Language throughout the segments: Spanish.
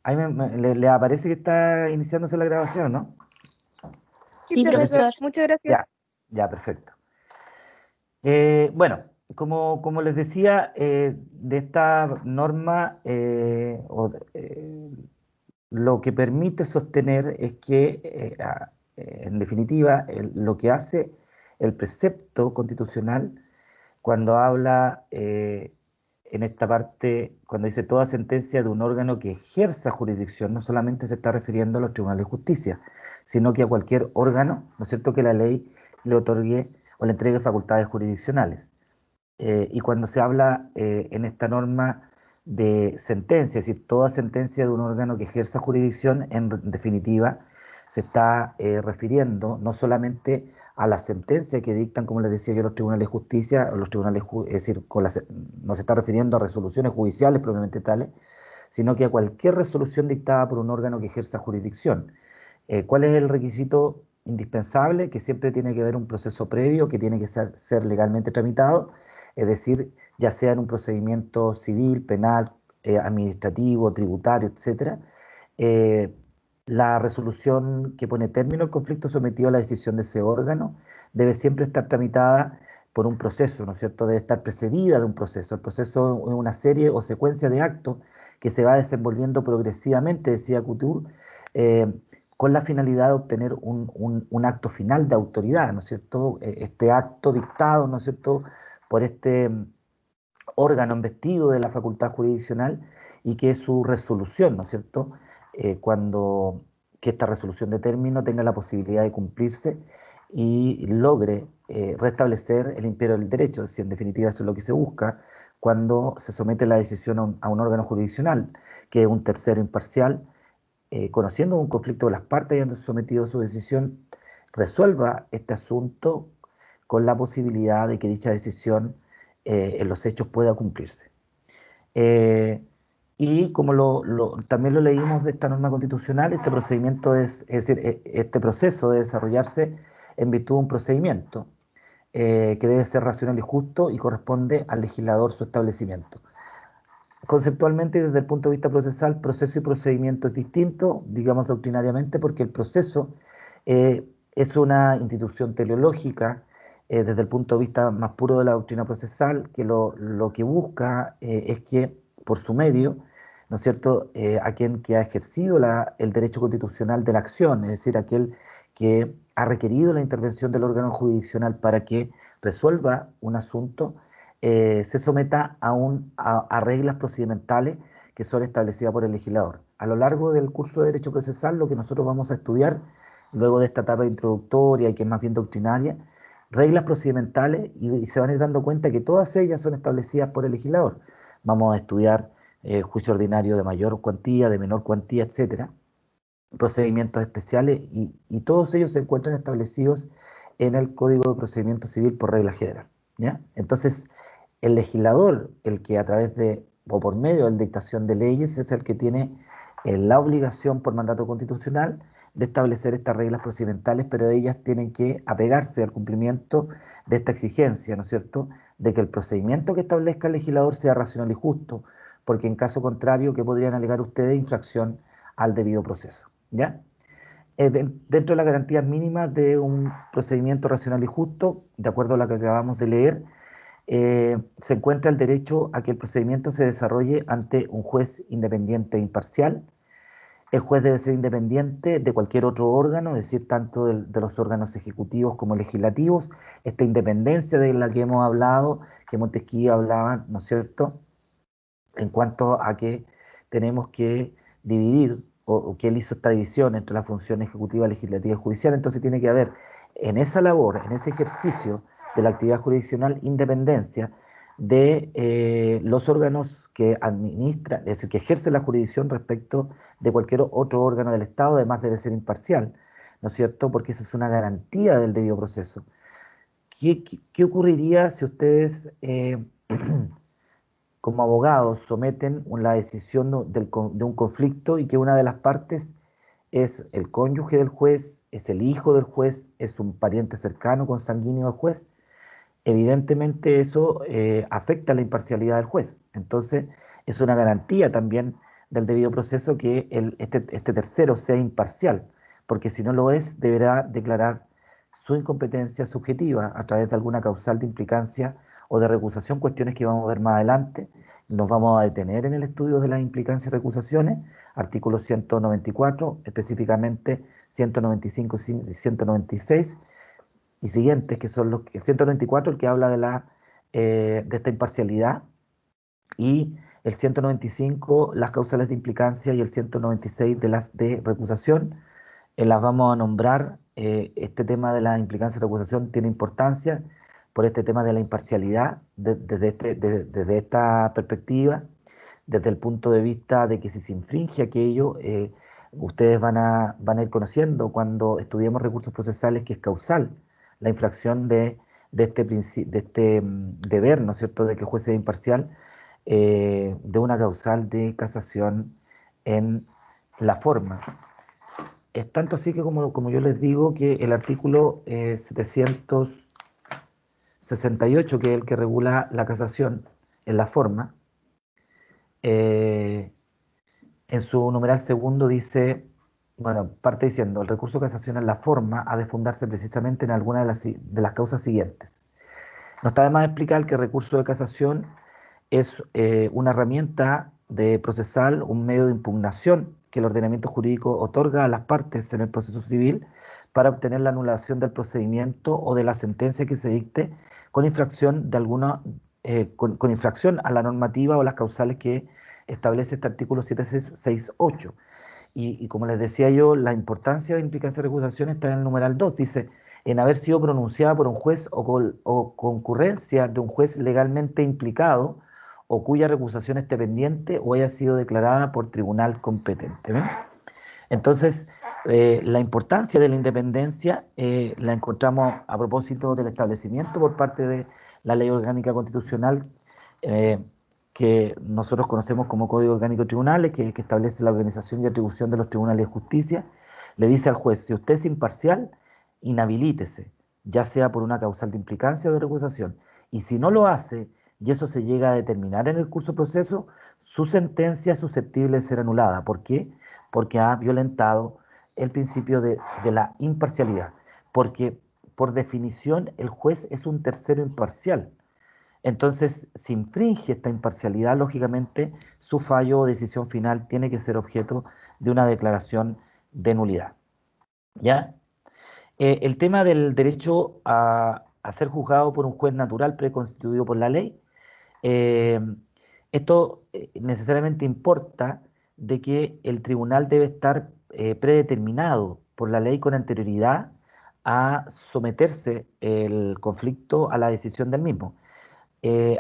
Ahí le aparece que está iniciándose la grabación, ¿no? Sí, Sí, profesor, profesor. muchas gracias. Ya, perfecto. Bueno, como les decía, de esta norma, lo que permite sostener es que, en definitiva, lo que hace el precepto constitucional cuando habla en esta parte, cuando dice toda sentencia de un órgano que ejerza jurisdicción, no solamente se está refiriendo a los tribunales de justicia, sino que a cualquier órgano, ¿no es cierto?, que la ley le otorgue o le entregue facultades jurisdiccionales. Y cuando se habla en esta norma de sentencia, es decir, toda sentencia de un órgano que ejerza jurisdicción, en definitiva, se está refiriendo no solamente a la sentencia que dictan, como les decía yo, los tribunales de justicia, o los tribunales, es decir, no se está refiriendo a resoluciones judiciales propiamente tales, sino que a cualquier resolución dictada por un órgano que ejerza jurisdicción. ¿Cuál es el requisito indispensable? Que siempre tiene que haber un proceso previo que tiene que ser legalmente tramitado, es decir, ya sea en un procedimiento civil, penal, administrativo, tributario, etcétera. Eh, la resolución que pone término al conflicto sometido a la decisión de ese órgano debe siempre estar tramitada por un proceso, ¿no es cierto? Debe estar precedida de un proceso. El proceso es una serie o secuencia de actos que se va desenvolviendo progresivamente, decía Couture, eh, con la finalidad de obtener un acto final de autoridad, ¿no es cierto? Este acto dictado, ¿no es cierto?, por este órgano investido de la facultad jurisdiccional, y que su resolución, ¿no es cierto?, cuando que esta resolución de término tenga la posibilidad de cumplirse y logre restablecer el imperio del derecho. Si en definitiva eso es lo que se busca cuando se somete la decisión a un órgano jurisdiccional, que es un tercero imparcial, conociendo un conflicto de las partes y habiendo sometido a su decisión, resuelva este asunto con la posibilidad de que dicha decisión en los hechos pueda cumplirse. Y como también lo leímos de esta norma constitucional, este procedimiento es decir, este proceso debe desarrollarse en virtud de un procedimiento que debe ser racional y justo y corresponde al legislador su establecimiento. Conceptualmente, desde el punto de vista procesal, proceso y procedimiento es distinto, digamos doctrinariamente, porque el proceso es una institución teleológica desde el punto de vista más puro de la doctrina procesal, que lo que busca es que, por su medio, ¿no es cierto?, aquel que ha ejercido el derecho constitucional de la acción, es decir, aquel que ha requerido la intervención del órgano jurisdiccional para que resuelva un asunto, se someta a reglas procedimentales que son establecidas por el legislador. A lo largo del curso de Derecho Procesal, lo que nosotros vamos a estudiar, luego de esta etapa introductoria y que es más bien doctrinaria, reglas procedimentales, y se van a ir dando cuenta que todas ellas son establecidas por el legislador. Vamos a estudiar juicio ordinario de mayor cuantía, de menor cuantía, etcétera, procedimientos especiales, y todos ellos se encuentran establecidos en el Código de Procedimiento Civil por regla general, ¿ya? Entonces, el legislador, el que a través de o por medio de la dictación de leyes, es el que tiene la obligación por mandato constitucional de establecer estas reglas procedimentales, pero ellas tienen que apegarse al cumplimiento de esta exigencia, ¿no es cierto?, de que el procedimiento que establezca el legislador sea racional y justo, porque en caso contrario, ¿qué podrían alegar ustedes? Infracción al debido proceso, ¿ya? Dentro de las garantías mínimas de un procedimiento racional y justo, de acuerdo a lo que acabamos de leer, se encuentra el derecho a que el procedimiento se desarrolle ante un juez independiente e imparcial. El juez debe ser independiente de cualquier otro órgano, es decir, tanto de los órganos ejecutivos como legislativos. Esta independencia de la que hemos hablado, que Montesquieu hablaba, ¿no es cierto?, en cuanto a que tenemos que dividir, o que él hizo esta división entre la función ejecutiva, legislativa y judicial. Entonces tiene que haber en esa labor, en ese ejercicio de la actividad jurisdiccional, independencia de los órganos que administran, es decir, que ejercen la jurisdicción respecto de cualquier otro órgano del Estado. Además debe ser imparcial, ¿no es cierto?, porque esa es una garantía del debido proceso. ¿Qué ocurriría si ustedes como abogados someten la decisión de un conflicto y que una de las partes es el cónyuge del juez, es el hijo del juez, es un pariente cercano consanguíneo del juez? Evidentemente eso afecta la imparcialidad del juez. Entonces es una garantía también del debido proceso que este tercero sea imparcial, porque si no lo es, deberá declarar su incompetencia subjetiva a través de alguna causal de implicancia o de recusación, cuestiones que vamos a ver más adelante. Nos vamos a detener en el estudio de las implicancias y recusaciones, artículo 194, específicamente 195 y 196 y siguientes, que son el 194, el que habla de esta imparcialidad, y el 195, las causales de implicancia, y el 196 de las de recusación. Las vamos a nombrar. Este tema de la implicancia y recusación tiene importancia por este tema de la imparcialidad desde esta perspectiva, desde el punto de vista de que si se infringe aquello, ustedes van a ir conociendo cuando estudiemos recursos procesales que es causal la infracción de este deber, ¿no es cierto?, de que el juez sea imparcial, de una causal de casación en la forma. Es tanto así que, como yo les digo, que el artículo 768, que es el que regula la casación en la forma, eh, en su numeral segundo dice, bueno, parte diciendo, el recurso de casación en la forma ha de fundarse precisamente en alguna de las causas siguientes. No está de más explicar que el recurso de casación es una herramienta de procesal, un medio de impugnación que el ordenamiento jurídico otorga a las partes en el proceso civil para obtener la anulación del procedimiento o de la sentencia que se dicte con infracción con infracción a la normativa o las causales que establece este artículo 768. Y como les decía yo, la importancia de implicancia de recusación está en el numeral 2. Dice, en haber sido pronunciada por un juez o concurrencia de un juez legalmente implicado o cuya recusación esté pendiente o haya sido declarada por tribunal competente. ¿Ven? Entonces, la importancia de la independencia la encontramos a propósito del establecimiento por parte de la Ley Orgánica Constitucional, eh, que nosotros conocemos como Código Orgánico de Tribunales, que establece la organización y atribución de los tribunales de justicia. Le dice al juez, si usted es imparcial, inhabilítese, ya sea por una causal de implicancia o de recusación. Y si no lo hace, y eso se llega a determinar en el curso proceso, su sentencia es susceptible de ser anulada. ¿Por qué? Porque ha violentado el principio de la imparcialidad. Porque, por definición, el juez es un tercero imparcial. Entonces, si infringe esta imparcialidad, lógicamente, su fallo o decisión final tiene que ser objeto de una declaración de nulidad. ¿Ya? El tema del derecho a ser juzgado por un juez natural preconstituido por la ley, eh, esto necesariamente importa de que el tribunal debe estar predeterminado por la ley con anterioridad a someterse el conflicto a la decisión del mismo.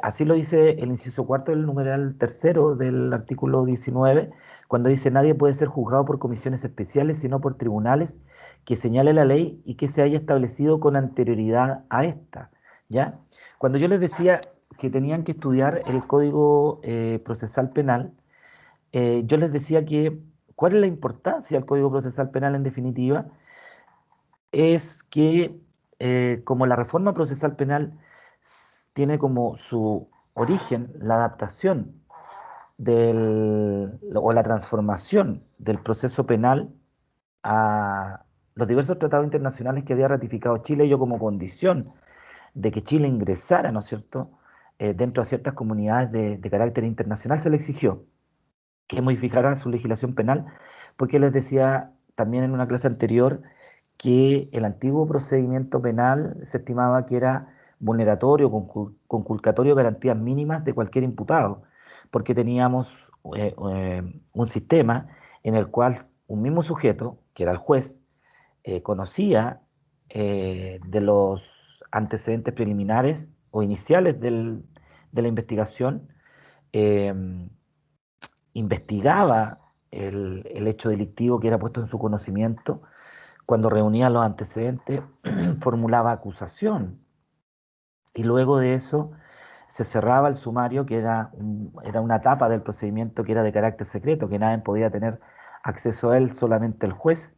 Así lo dice el inciso cuarto del numeral tercero del artículo 19, cuando dice nadie puede ser juzgado por comisiones especiales, sino por tribunales que señale la ley y que se haya establecido con anterioridad a esta. ¿Ya? Cuando yo les decía que tenían que estudiar el Código Procesal Penal, yo les decía que cuál es la importancia del Código Procesal Penal en definitiva, es que como la reforma procesal penal tiene como su origen la adaptación o la transformación del proceso penal a los diversos tratados internacionales que había ratificado Chile, ello como condición de que Chile ingresara, ¿no es cierto?, dentro de ciertas comunidades de carácter internacional, se le exigió que modificara su legislación penal, porque les decía también en una clase anterior que el antiguo procedimiento penal se estimaba que era vulneratorio, conculcatorio de garantías mínimas de cualquier imputado, porque teníamos un sistema en el cual un mismo sujeto, que era el juez, conocía de los antecedentes preliminares o iniciales de la investigación, eh, investigaba el hecho delictivo que era puesto en su conocimiento, cuando reunía los antecedentes, formulaba acusación y luego de eso se cerraba el sumario, que era una etapa del procedimiento que era de carácter secreto, que nadie podía tener acceso a él, solamente el juez,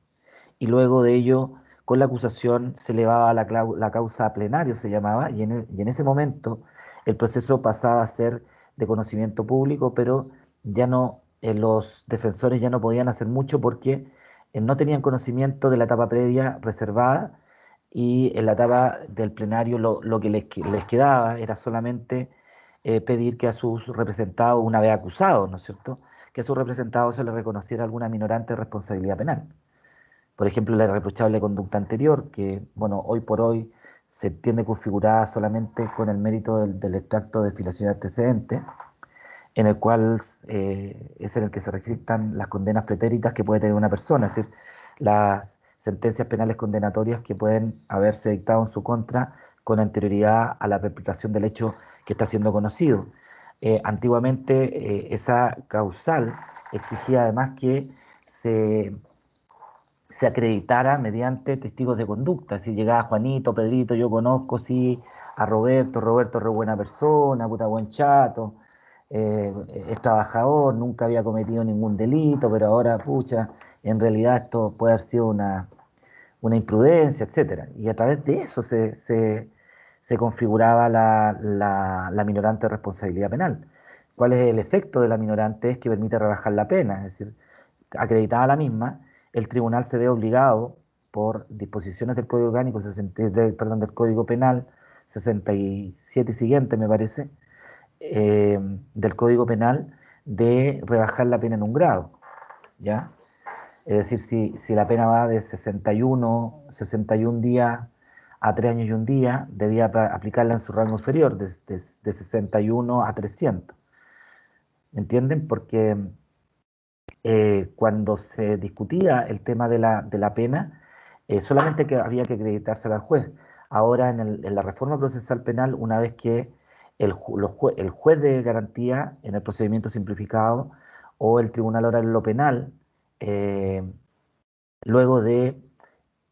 y luego de ello, con la acusación se elevaba la causa a plenario, se llamaba, y en ese momento el proceso pasaba a ser de conocimiento público, pero ya no los defensores ya no podían hacer mucho porque no tenían conocimiento de la etapa previa reservada y en la etapa del plenario lo que les quedaba era solamente pedir que a sus representados, una vez acusados, ¿no es cierto?, que a sus representados se les reconociera alguna minorante responsabilidad penal. Por ejemplo, la irreprochable conducta anterior, que, bueno, hoy por hoy se entiende configurada solamente con el mérito del extracto de filiación antecedente, en el cual es en el que se registran las condenas pretéritas que puede tener una persona, es decir, las sentencias penales condenatorias que pueden haberse dictado en su contra con anterioridad a la perpetración del hecho que está siendo conocido. Antiguamente esa causal exigía además que se, se acreditara mediante testigos de conducta, si llegaba Juanito, Pedrito, yo conozco, sí, a Roberto, Roberto es re buena persona, puta buen chato, es trabajador, nunca había cometido ningún delito, pero ahora, pucha, en realidad esto puede haber sido una imprudencia, etcétera. Y a través de eso se configuraba la minorante de responsabilidad penal. ¿Cuál es el efecto de la minorante? Es que permite rebajar la pena, es decir, acreditada la misma, el tribunal se ve obligado por disposiciones del Código Orgánico, perdón, del Código Penal 67 y siguiente, me parece, del Código Penal, de rebajar la pena en un grado, ¿ya? Es decir, si la pena va de 61 días a 3 años y un día, debía aplicarla en su rango inferior, de 61 a 300. ¿Entienden? Porque cuando se discutía el tema de la pena, solamente que había que acreditársela al juez. Ahora, en la reforma procesal penal, una vez que el juez de garantía en el procedimiento simplificado o el tribunal oral en lo penal, eh, luego de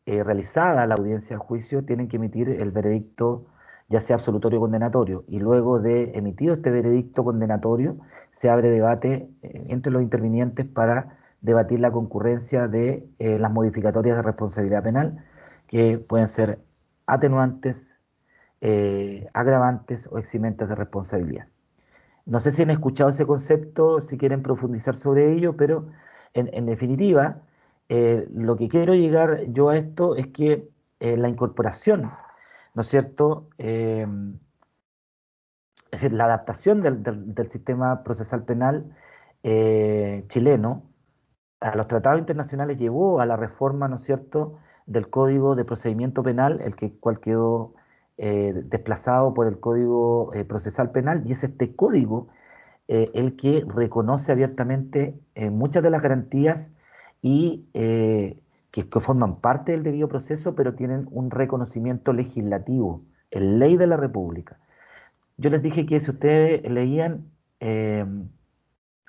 realizada la audiencia del juicio, tienen que emitir el veredicto, ya sea absolutorio o condenatorio, y luego de emitido este veredicto condenatorio, se abre debate entre los intervinientes para debatir la concurrencia de las modificatorias de responsabilidad penal, que pueden ser atenuantes, agravantes o eximentes de responsabilidad. No sé si han escuchado ese concepto, si quieren profundizar sobre ello, pero en definitiva, lo que quiero llegar yo a esto es que la incorporación, ¿no es cierto? Es decir, la adaptación del sistema procesal penal chileno a los tratados internacionales llevó a la reforma, ¿no es cierto?, del Código de Procedimiento Penal, cual quedó desplazado por el Código Procesal Penal, y es este código el que reconoce abiertamente muchas de las garantías y que forman parte del debido proceso, pero tienen un reconocimiento legislativo, en ley de la República. Yo les dije que si ustedes leían eh,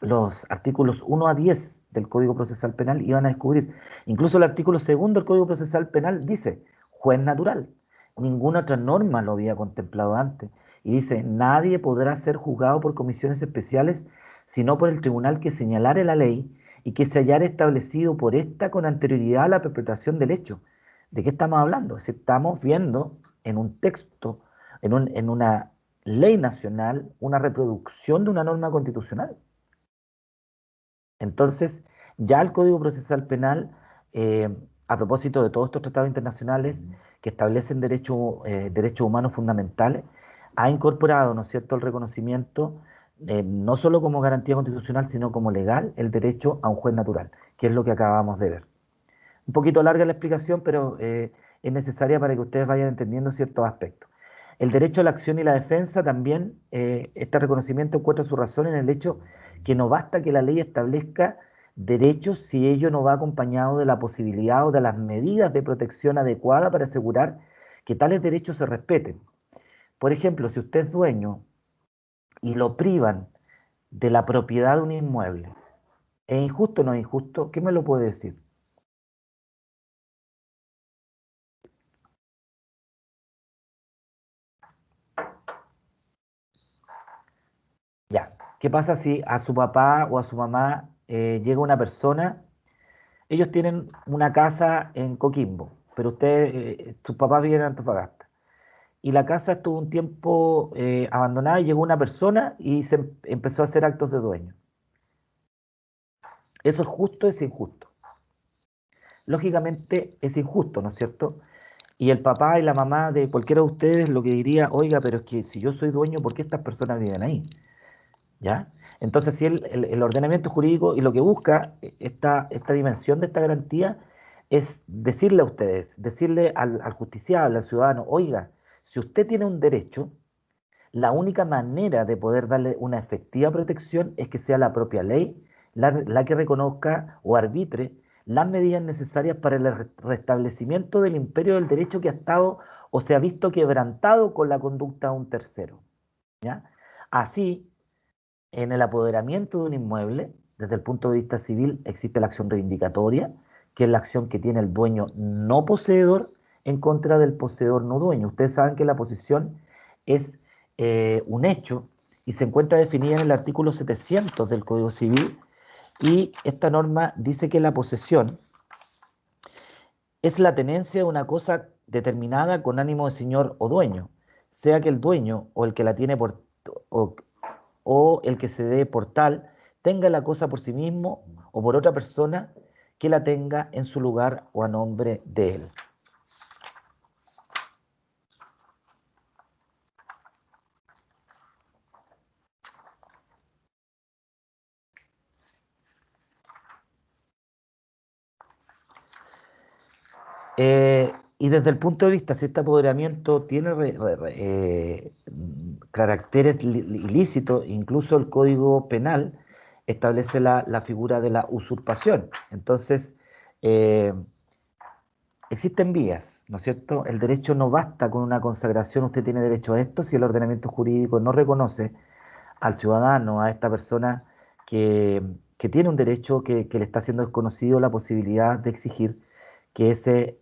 los artículos 1 a 10 del Código Procesal Penal, iban a descubrir, incluso el artículo segundo del Código Procesal Penal dice, juez natural. Ninguna otra norma lo había contemplado antes. Y dice, nadie podrá ser juzgado por comisiones especiales, sino por el tribunal que señalare la ley y que se hallara establecido por esta con anterioridad a la perpetración del hecho. ¿De qué estamos hablando? Si estamos viendo en un texto, en una ley nacional, una reproducción de una norma constitucional. Entonces, ya el Código Procesal Penal, eh, a propósito de todos estos tratados internacionales que establecen derechos humanos fundamentales, ha incorporado, ¿no es cierto?, el reconocimiento, no solo como garantía constitucional, sino como legal, el derecho a un juez natural, que es lo que acabamos de ver. Un poquito larga la explicación, pero es necesaria para que ustedes vayan entendiendo ciertos aspectos. El derecho a la acción y la defensa también, este reconocimiento encuentra su razón en el hecho que no basta que la ley establezca derechos si ello no va acompañado de la posibilidad o de las medidas de protección adecuada para asegurar que tales derechos se respeten. Por ejemplo, si usted es dueño y lo privan de la propiedad de un inmueble, ¿es injusto o no es injusto? ¿Qué me lo puede decir? Ya. ¿Qué pasa si a su papá o a su mamá llega una persona? Ellos tienen una casa en Coquimbo, pero sus papás viven en Antofagasta. Y la casa estuvo un tiempo abandonada y llegó una persona y empezó a hacer actos de dueño. ¿Eso es justo o es injusto? Lógicamente es injusto, ¿no es cierto? Y el papá y la mamá de cualquiera de ustedes lo que diría, oiga, pero es que si yo soy dueño, ¿por qué estas personas viven ahí? ¿Ya? Entonces, si el ordenamiento jurídico y lo que busca esta dimensión de esta garantía es decirle a ustedes, decirle al justiciable, al ciudadano, oiga, si usted tiene un derecho, la única manera de poder darle una efectiva protección es que sea la propia ley la que reconozca o arbitre las medidas necesarias para el restablecimiento del imperio del derecho que ha estado o se ha visto quebrantado con la conducta de un tercero. ¿Ya? Así, en el apoderamiento de un inmueble, desde el punto de vista civil, existe la acción reivindicatoria, que es la acción que tiene el dueño no poseedor en contra del poseedor no dueño. Ustedes saben que la posesión es un hecho y se encuentra definida en el artículo 700 del Código Civil, y esta norma dice que la posesión es la tenencia de una cosa determinada con ánimo de señor o dueño, sea que el dueño o el que la tiene o, o el que se dé por tal tenga la cosa por sí mismo o por otra persona que la tenga en su lugar o a nombre de él. Y desde el punto de vista, si este apoderamiento tiene caracteres ilícitos, incluso el Código Penal establece la figura de la usurpación. Entonces, eh, existen vías, ¿no es cierto? El derecho no basta con una consagración, usted tiene derecho a esto, si el ordenamiento jurídico no reconoce al ciudadano, a esta persona que, que tiene un derecho que le está siendo desconocido, la posibilidad de exigir que ese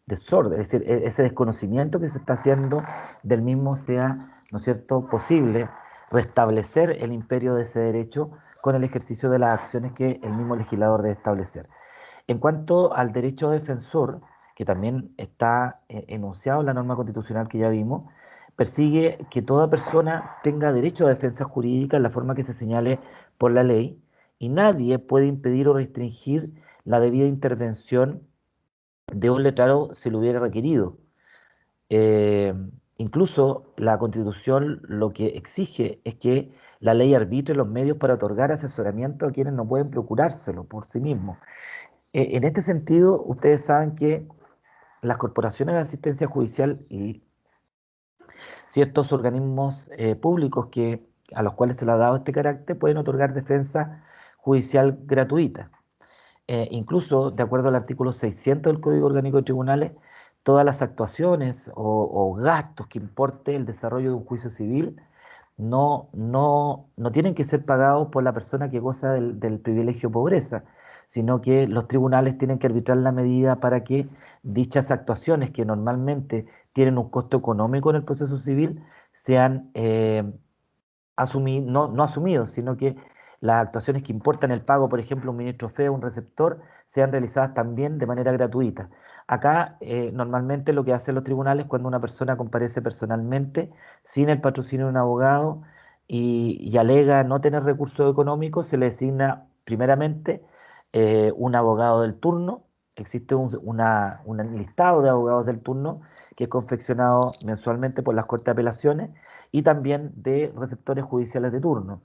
desorden, es decir, ese desconocimiento que se está haciendo del mismo sea, ¿no es cierto?, posible restablecer el imperio de ese derecho con el ejercicio de las acciones que el mismo legislador debe establecer. En cuanto al derecho defensor, que también está enunciado en la norma constitucional que ya vimos, persigue que toda persona tenga derecho a defensa jurídica en la forma que se señale por la ley, y nadie puede impedir o restringir la debida intervención de un letrado si lo hubiera requerido. Eh, Incluso la Constitución lo que exige es que la ley arbitre los medios para otorgar asesoramiento a quienes no pueden procurárselo por sí mismos. En este sentido, ustedes saben que las corporaciones de asistencia judicial y ciertos organismos públicos a los cuales se le ha dado este carácter pueden otorgar defensa judicial gratuita. Incluso, de acuerdo al artículo 600 del Código Orgánico de Tribunales, todas las actuaciones o gastos que importe el desarrollo de un juicio civil no tienen que ser pagados por la persona que goza del privilegio pobreza, sino que los tribunales tienen que arbitrar la medida para que dichas actuaciones, que normalmente tienen un costo económico en el proceso civil, sean no asumidos, sino que las actuaciones que importan el pago, por ejemplo, un ministro feo, un receptor, sean realizadas también de manera gratuita. Acá, normalmente lo que hacen los tribunales cuando una persona comparece personalmente, sin el patrocinio de un abogado, y alega no tener recursos económicos, se le designa primeramente un abogado del turno. Existe un listado de abogados del turno que es confeccionado mensualmente por las Cortes de Apelaciones, y también de receptores judiciales de turno.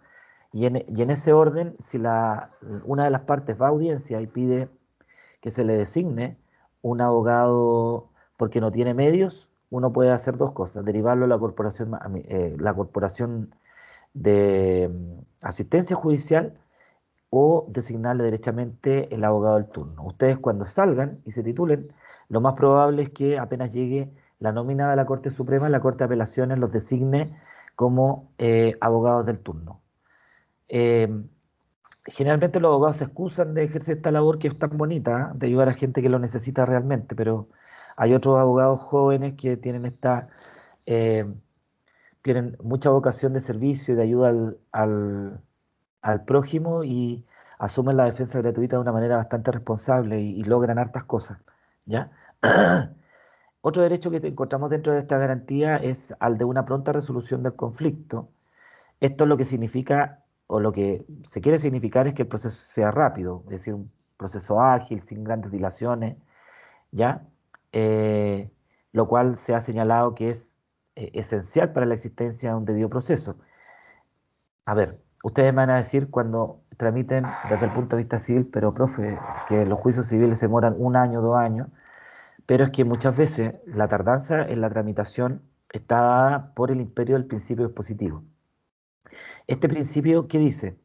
Y en ese orden, si una de las partes va a audiencia y pide que se le designe un abogado porque no tiene medios, uno puede hacer dos cosas: derivarlo a la corporación de asistencia judicial, o designarle derechamente el abogado del turno. Ustedes, cuando salgan y se titulen, lo más probable es que apenas llegue la nómina de la Corte Suprema, la Corte de Apelaciones los designe como abogados del turno. Eh, Generalmente los abogados se excusan de ejercer esta labor que es tan bonita, de ayudar a gente que lo necesita realmente, pero hay otros abogados jóvenes que eh, tienen mucha vocación de servicio y de ayuda al prójimo, y asumen la defensa gratuita de una manera bastante responsable y logran hartas cosas, ¿ya? Otro derecho que encontramos dentro de esta garantía es al de una pronta resolución del conflicto. Esto es lo que significa o lo que se quiere significar es que el proceso sea rápido, es decir, un proceso ágil, sin grandes dilaciones, ¿ya? Eh, lo cual se ha señalado que es esencial para la existencia de un debido proceso. A ver, ustedes me van a decir cuando tramiten desde el punto de vista civil, pero profe, que los juicios civiles se demoran 1 año, 2 años, pero es que muchas veces la tardanza en la tramitación está dada por el imperio del principio dispositivo. Este principio, ¿qué dice?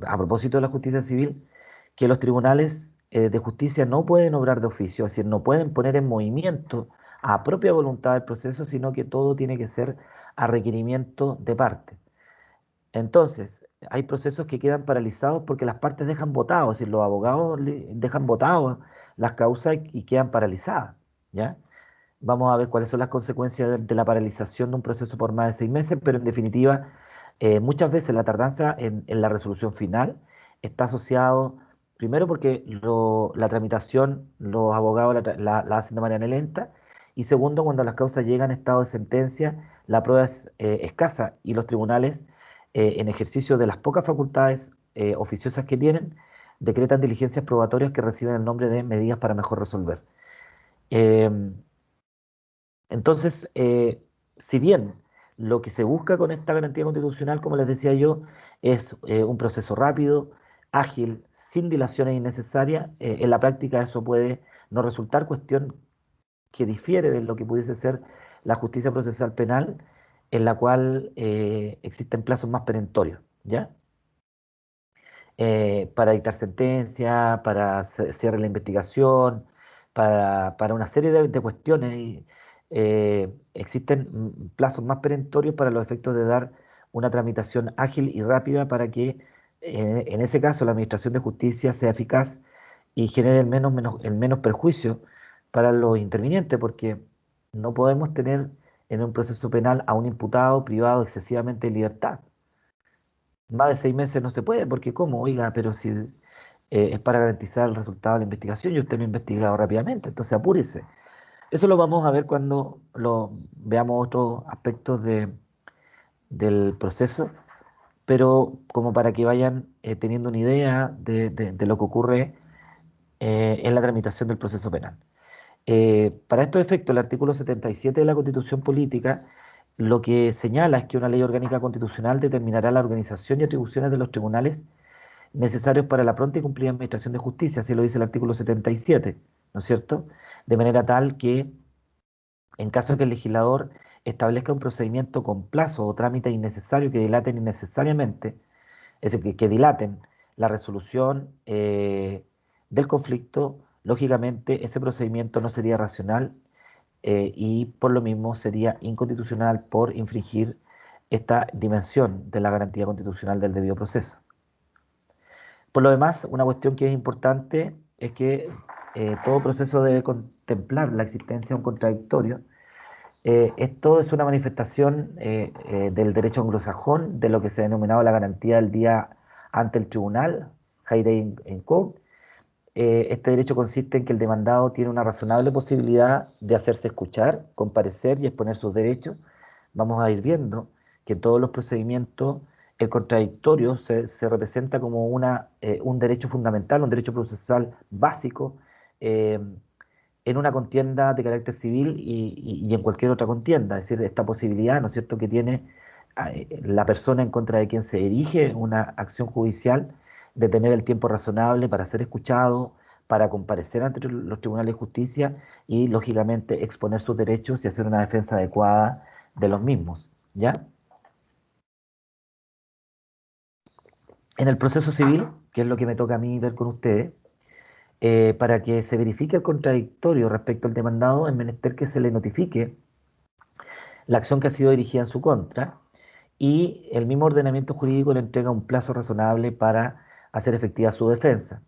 A propósito de la justicia civil, que los tribunales de justicia no pueden obrar de oficio, es decir, no pueden poner en movimiento a propia voluntad el proceso, sino que todo tiene que ser a requerimiento de parte. Entonces, hay procesos que quedan paralizados porque las partes dejan votados, es decir, los abogados dejan votados las causas y quedan paralizadas, ¿ya? Vamos a ver cuáles son las consecuencias de la paralización de un proceso por más de 6 meses, pero en definitiva, muchas veces la tardanza en la resolución final está asociado, primero porque la tramitación, los abogados la hacen de manera lenta, y segundo, cuando las causas llegan a estado de sentencia, la prueba es escasa y los tribunales, en ejercicio de las pocas facultades oficiosas que tienen, decretan diligencias probatorias que reciben el nombre de medidas para mejor resolver. Em, entonces, si bien lo que se busca con esta garantía constitucional, como les decía yo, es un proceso rápido, ágil, sin dilaciones innecesarias, en la práctica eso puede no resultar, cuestión que difiere de lo que pudiese ser la justicia procesal penal, en la cual existen plazos más perentorios, ¿ya? Para dictar sentencia, para cierre la investigación, para una serie de cuestiones. Y, existen plazos más perentorios para los efectos de dar una tramitación ágil y rápida para que, en ese caso, la Administración de Justicia sea eficaz y genere el menos perjuicio para los intervinientes, porque no podemos tener en un proceso penal a un imputado privado excesivamente de libertad. Más de 6 meses no se puede, porque ¿cómo? Oiga, pero si es para garantizar el resultado de la investigación y usted no ha investigado rápidamente, entonces apúrese. Eso lo vamos a ver cuando veamos otros aspectos del proceso, pero como para que vayan teniendo una idea de lo que ocurre en la tramitación del proceso penal. Para estos efectos, el artículo 77 de la Constitución Política lo que señala es que una ley orgánica constitucional determinará la organización y atribuciones de los tribunales necesarios para la pronta y cumplida administración de justicia, así lo dice el artículo 77, ¿no es cierto? De manera tal que, en caso de que el legislador establezca un procedimiento con plazo o trámite innecesario que dilaten innecesariamente, es decir, que dilaten la resolución del conflicto, lógicamente ese procedimiento no sería racional y por lo mismo sería inconstitucional por infringir esta dimensión de la garantía constitucional del debido proceso. Por lo demás, una cuestión que es importante es que todo proceso debe contemplar la existencia de un contradictorio. Esto es una manifestación del derecho anglosajón, de lo que se ha denominado la garantía del día ante el tribunal, High Day in Court. Este derecho consiste en que el demandado tiene una razonable posibilidad de hacerse escuchar, comparecer y exponer sus derechos. Vamos a ir viendo que en todos los procedimientos el contradictorio se representa como un derecho fundamental, un derecho procesal básico eh, en una contienda de carácter civil y en cualquier otra contienda. Es decir, esta posibilidad, ¿no es cierto?, que tiene la persona en contra de quien se dirige una acción judicial de tener el tiempo razonable para ser escuchado, para comparecer ante los tribunales de justicia y, lógicamente, exponer sus derechos y hacer una defensa adecuada de los mismos, ¿ya? En el proceso civil, que es lo que me toca a mí ver con ustedes, para que se verifique el contradictorio respecto al demandado, es menester que se le notifique la acción que ha sido dirigida en su contra y el mismo ordenamiento jurídico le entrega un plazo razonable para hacer efectiva su defensa.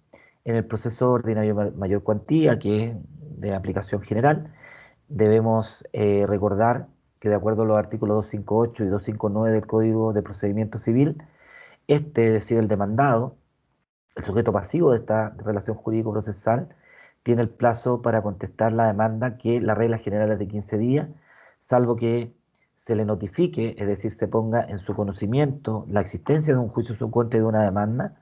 En el proceso ordinario mayor cuantía, que es de aplicación general, debemos recordar que de acuerdo a los artículos 258 y 259 del Código de Procedimiento Civil, es decir, el demandado, el sujeto pasivo de esta relación jurídico-procesal, tiene el plazo para contestar la demanda, que la regla general es de 15 días, salvo que se le notifique, es decir, se ponga en su conocimiento la existencia de un juicio en su contra y de una demanda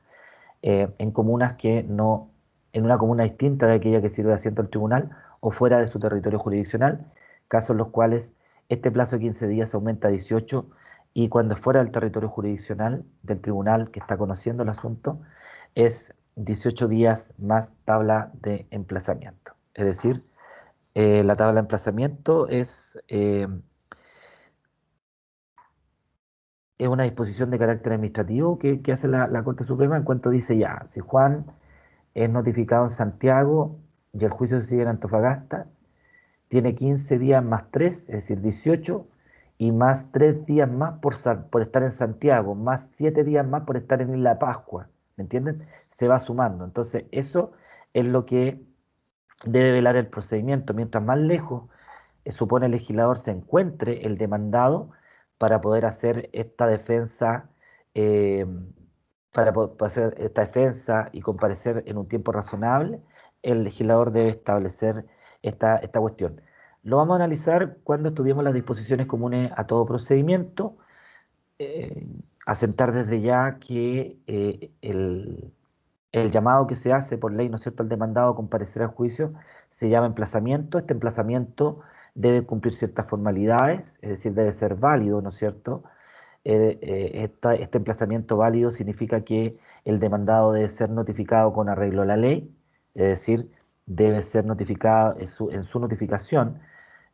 en comunas que no, en una comuna distinta de aquella que sirve de asiento al tribunal o fuera de su territorio jurisdiccional, casos en los cuales este plazo de 15 días aumenta a 18 y cuando es fuera del territorio jurisdiccional del tribunal que está conociendo el asunto es 18 días más tabla de emplazamiento. Es decir, la tabla de emplazamiento es una disposición de carácter administrativo que hace la Corte Suprema en cuanto dice ya, si Juan es notificado en Santiago y el juicio se sigue en Antofagasta, tiene 15 días más 3, es decir, 18, y más 3 días más por estar en Santiago, más 7 días más por estar en Isla Pascua, ¿me entienden? Se va sumando. Entonces, eso es lo que debe velar el procedimiento. Mientras más lejos supone el legislador se encuentre el demandado para poder hacer esta defensa, eh, para hacer esta defensa y comparecer en un tiempo razonable, el legislador debe establecer esta cuestión. Lo vamos a analizar cuando estudiemos las disposiciones comunes a todo procedimiento, eh, asentar desde ya que el llamado que se hace por ley, ¿no es cierto?, al demandado a comparecer al juicio, se llama emplazamiento. Este emplazamiento debe cumplir ciertas formalidades, es decir, debe ser válido, ¿no es cierto? Este emplazamiento válido significa que el demandado debe ser notificado con arreglo a la ley, es decir, debe ser notificado en su notificación,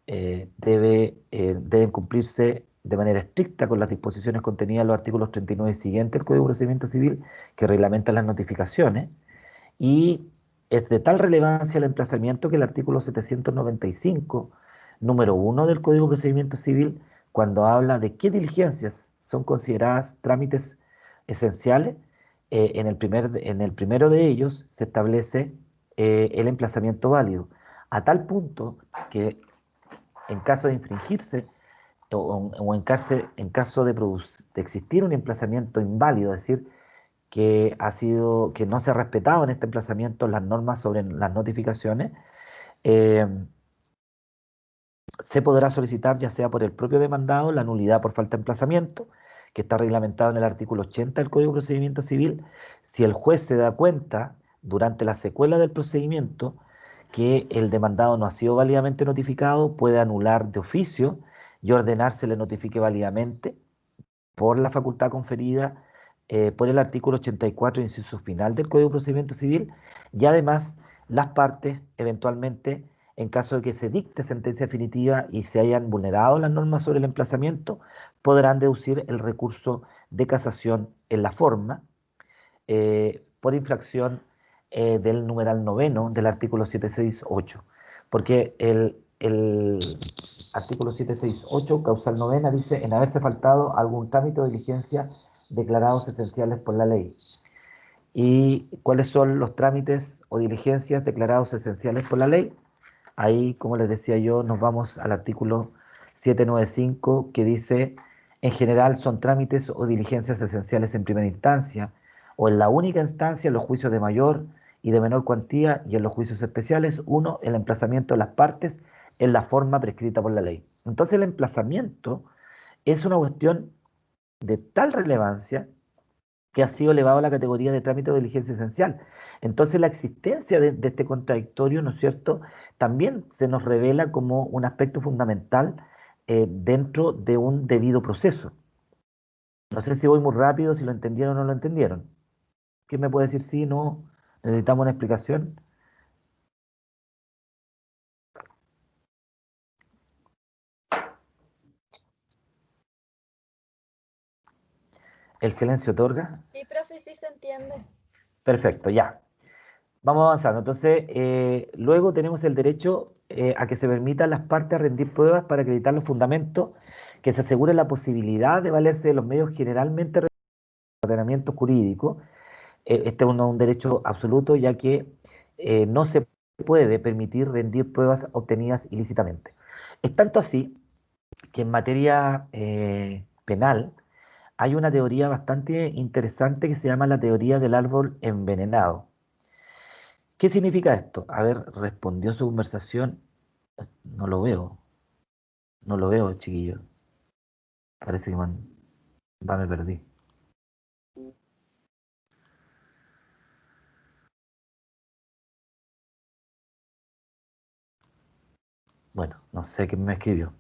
deben cumplirse de manera estricta con las disposiciones contenidas en los artículos 39 y siguientes del Código de Procedimiento Civil que reglamentan las notificaciones y es de tal relevancia el emplazamiento que el artículo 795, número 1 del Código de Procedimiento Civil, cuando habla de qué diligencias son consideradas trámites esenciales, en el primero de ellos se establece el emplazamiento válido, a tal punto que en caso de infringirse en caso de existir un emplazamiento inválido, es decir, que no se ha respetado en este emplazamiento las normas sobre las notificaciones, eh, se podrá solicitar ya sea por el propio demandado la nulidad por falta de emplazamiento, que está reglamentado en el artículo 80 del Código de Procedimiento Civil, si el juez se da cuenta durante la secuela del procedimiento que el demandado no ha sido válidamente notificado, puede anular de oficio y ordenar se le notifique válidamente por la facultad conferida por el artículo 84, inciso final del Código de Procedimiento Civil, y además las partes, eventualmente, en caso de que se dicte sentencia definitiva y se hayan vulnerado las normas sobre el emplazamiento, podrán deducir el recurso de casación en la forma por infracción del numeral noveno del artículo 768, porque el artículo 768, causal novena, dice en haberse faltado algún trámite o diligencia declarados esenciales por la ley. ¿Y cuáles son los trámites o diligencias declarados esenciales por la ley? Ahí, como les decía yo, nos vamos al artículo 795 que dice, en general son trámites o diligencias esenciales en primera instancia o en la única instancia en los juicios de mayor y de menor cuantía y en los juicios especiales, uno, el emplazamiento de las partes en la forma prescrita por la ley. Entonces el emplazamiento es una cuestión de tal relevancia que ha sido elevado a la categoría de trámite o diligencia esencial. Entonces la existencia de este contradictorio, ¿no es cierto?, también se nos revela como un aspecto fundamental dentro de un debido proceso. No sé si voy muy rápido, si lo entendieron o no lo entendieron. ¿Quién me puede decir sí, no? ¿Necesitamos una explicación? ¿El silencio otorga? Sí, profe, sí se entiende. Perfecto, ya. Vamos avanzando. Entonces, luego tenemos el derecho a que se permita a las partes rendir pruebas para acreditar los fundamentos, que se asegure la posibilidad de valerse de los medios generalmente de ordenamiento jurídico. Este es un derecho absoluto, ya que no se puede permitir rendir pruebas obtenidas ilícitamente. Es tanto así que en materia penal hay una teoría bastante interesante que se llama la teoría del árbol envenenado. ¿Qué significa esto? A ver, respondió su conversación. No lo veo, no lo veo, chiquillo. Parece que me perdí. Bueno, no sé quién me escribió.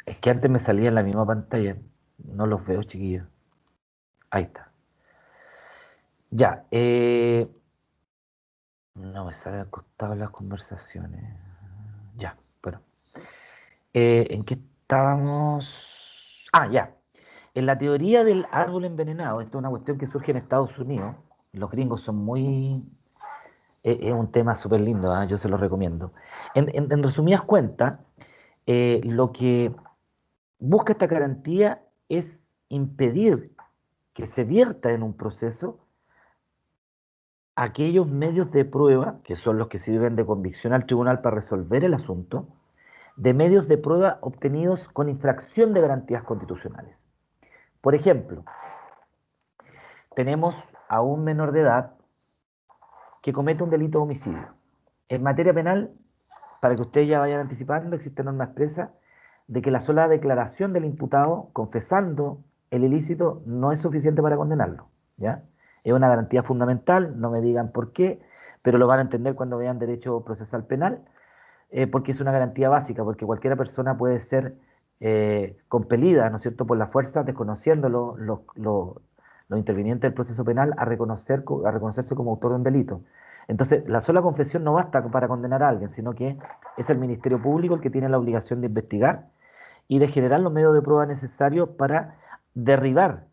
Es que antes me salía en la misma pantalla. No los veo, chiquillos. Ahí está. Ya. No me sale al costado las conversaciones. Ya, bueno. ¿En qué estábamos? Ah, ya. En la teoría del árbol envenenado, esto es una cuestión que surge en Estados Unidos. Los gringos son muy... Es un tema súper lindo, ¿ah? Yo se lo recomiendo. En resumidas cuentas, lo que busca esta garantía es impedir que se vierta en un proceso aquellos medios de prueba, que son los que sirven de convicción al tribunal para resolver el asunto, de medios de prueba obtenidos con infracción de garantías constitucionales. Por ejemplo, tenemos a un menor de edad que comete un delito de homicidio. En materia penal, para que ustedes ya vayan anticipando, existe norma expresa de que la sola declaración del imputado confesando el ilícito no es suficiente para condenarlo, ¿ya? Es una garantía fundamental, no me digan por qué, pero lo van a entender cuando vean derecho procesal penal, porque es una garantía básica, porque cualquiera persona puede ser compelida, ¿no es cierto?, por la fuerza, desconociendo los intervinientes del proceso penal, a reconocerse como autor de un delito. Entonces, la sola confesión no basta para condenar a alguien, sino que es el Ministerio Público el que tiene la obligación de investigar y de generar los medios de prueba necesarios para derribar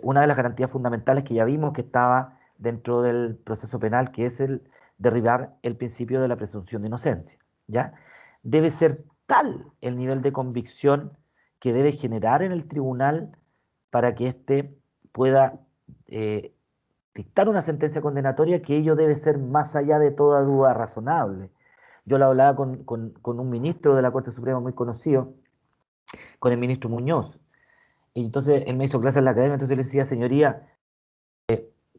una de las garantías fundamentales que ya vimos que estaba dentro del proceso penal, que es el derribar el principio de la presunción de inocencia. ¿Ya? Debe ser tal el nivel de convicción que debe generar en el tribunal para que éste pueda eh, dictar una sentencia condenatoria, que ello debe ser más allá de toda duda razonable. Yo lo hablaba con un ministro de la Corte Suprema muy conocido, con el ministro Muñoz, y entonces él me hizo clase en la academia, entonces le decía, señoría,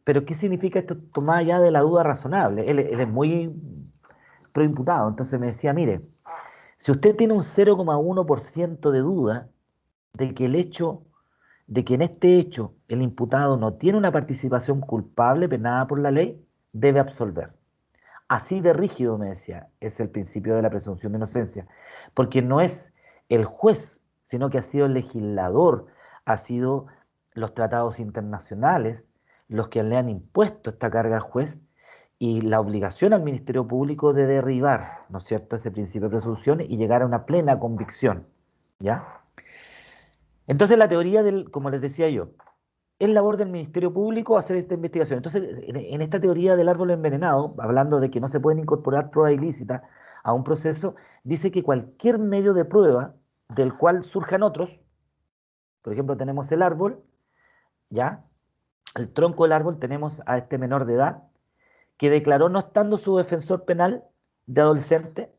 pero ¿qué significa esto más allá de la duda razonable? Él es muy proimputado, entonces me decía, mire, si usted tiene un 0,1% de duda de que el hecho, de que en este hecho el imputado no tiene una participación culpable penada por la ley, debe absolver. Así de rígido, me decía, es el principio de la presunción de inocencia, porque no es el juez, sino que ha sido el legislador, ha sido los tratados internacionales los que le han impuesto esta carga al juez y la obligación al Ministerio Público de derribar, ¿no es cierto?, ese principio de presunción y llegar a una plena convicción, ¿ya? Entonces la teoría del, como les decía yo, es labor del Ministerio Público hacer esta investigación. Entonces, en esta teoría del árbol envenenado, hablando de que no se pueden incorporar pruebas ilícitas a un proceso, dice que cualquier medio de prueba del cual surjan otros, por ejemplo, tenemos el árbol, ¿ya? El tronco del árbol, tenemos a este menor de edad que declaró no estando su defensor penal de adolescente,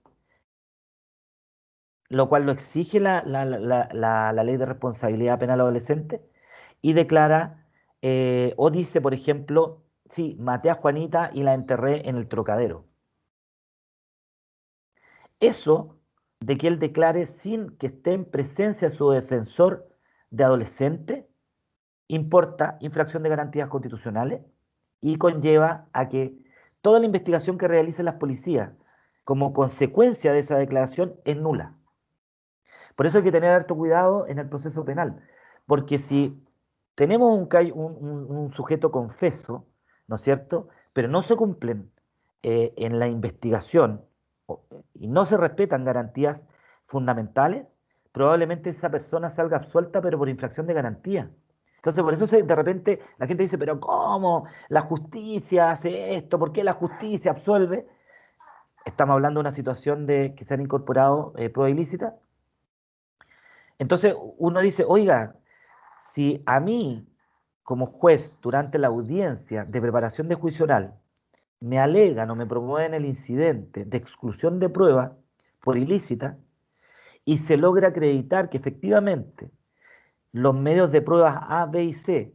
lo cual lo exige la ley de responsabilidad penal adolescente, y declara, o dice, por ejemplo, sí, maté a Juanita y la enterré en el Trocadero. Eso de que él declare sin que esté en presencia su defensor de adolescente, importa infracción de garantías constitucionales y conlleva a que toda la investigación que realicen las policías como consecuencia de esa declaración es nula. Por eso hay que tener harto cuidado en el proceso penal, porque si tenemos un sujeto confeso, ¿no es cierto?, pero no se cumplen en la investigación y no se respetan garantías fundamentales, probablemente esa persona salga absuelta, pero por infracción de garantía. Entonces, por eso de repente la gente dice, pero ¿cómo la justicia hace esto? ¿Por qué la justicia absuelve? Estamos hablando de una situación de que se han incorporado pruebas ilícitas. Entonces uno dice, oiga, si a mí, como juez, durante la audiencia de preparación de juicio oral, me alegan o me promueven el incidente de exclusión de prueba por ilícita y se logra acreditar que efectivamente los medios de pruebas A, B y C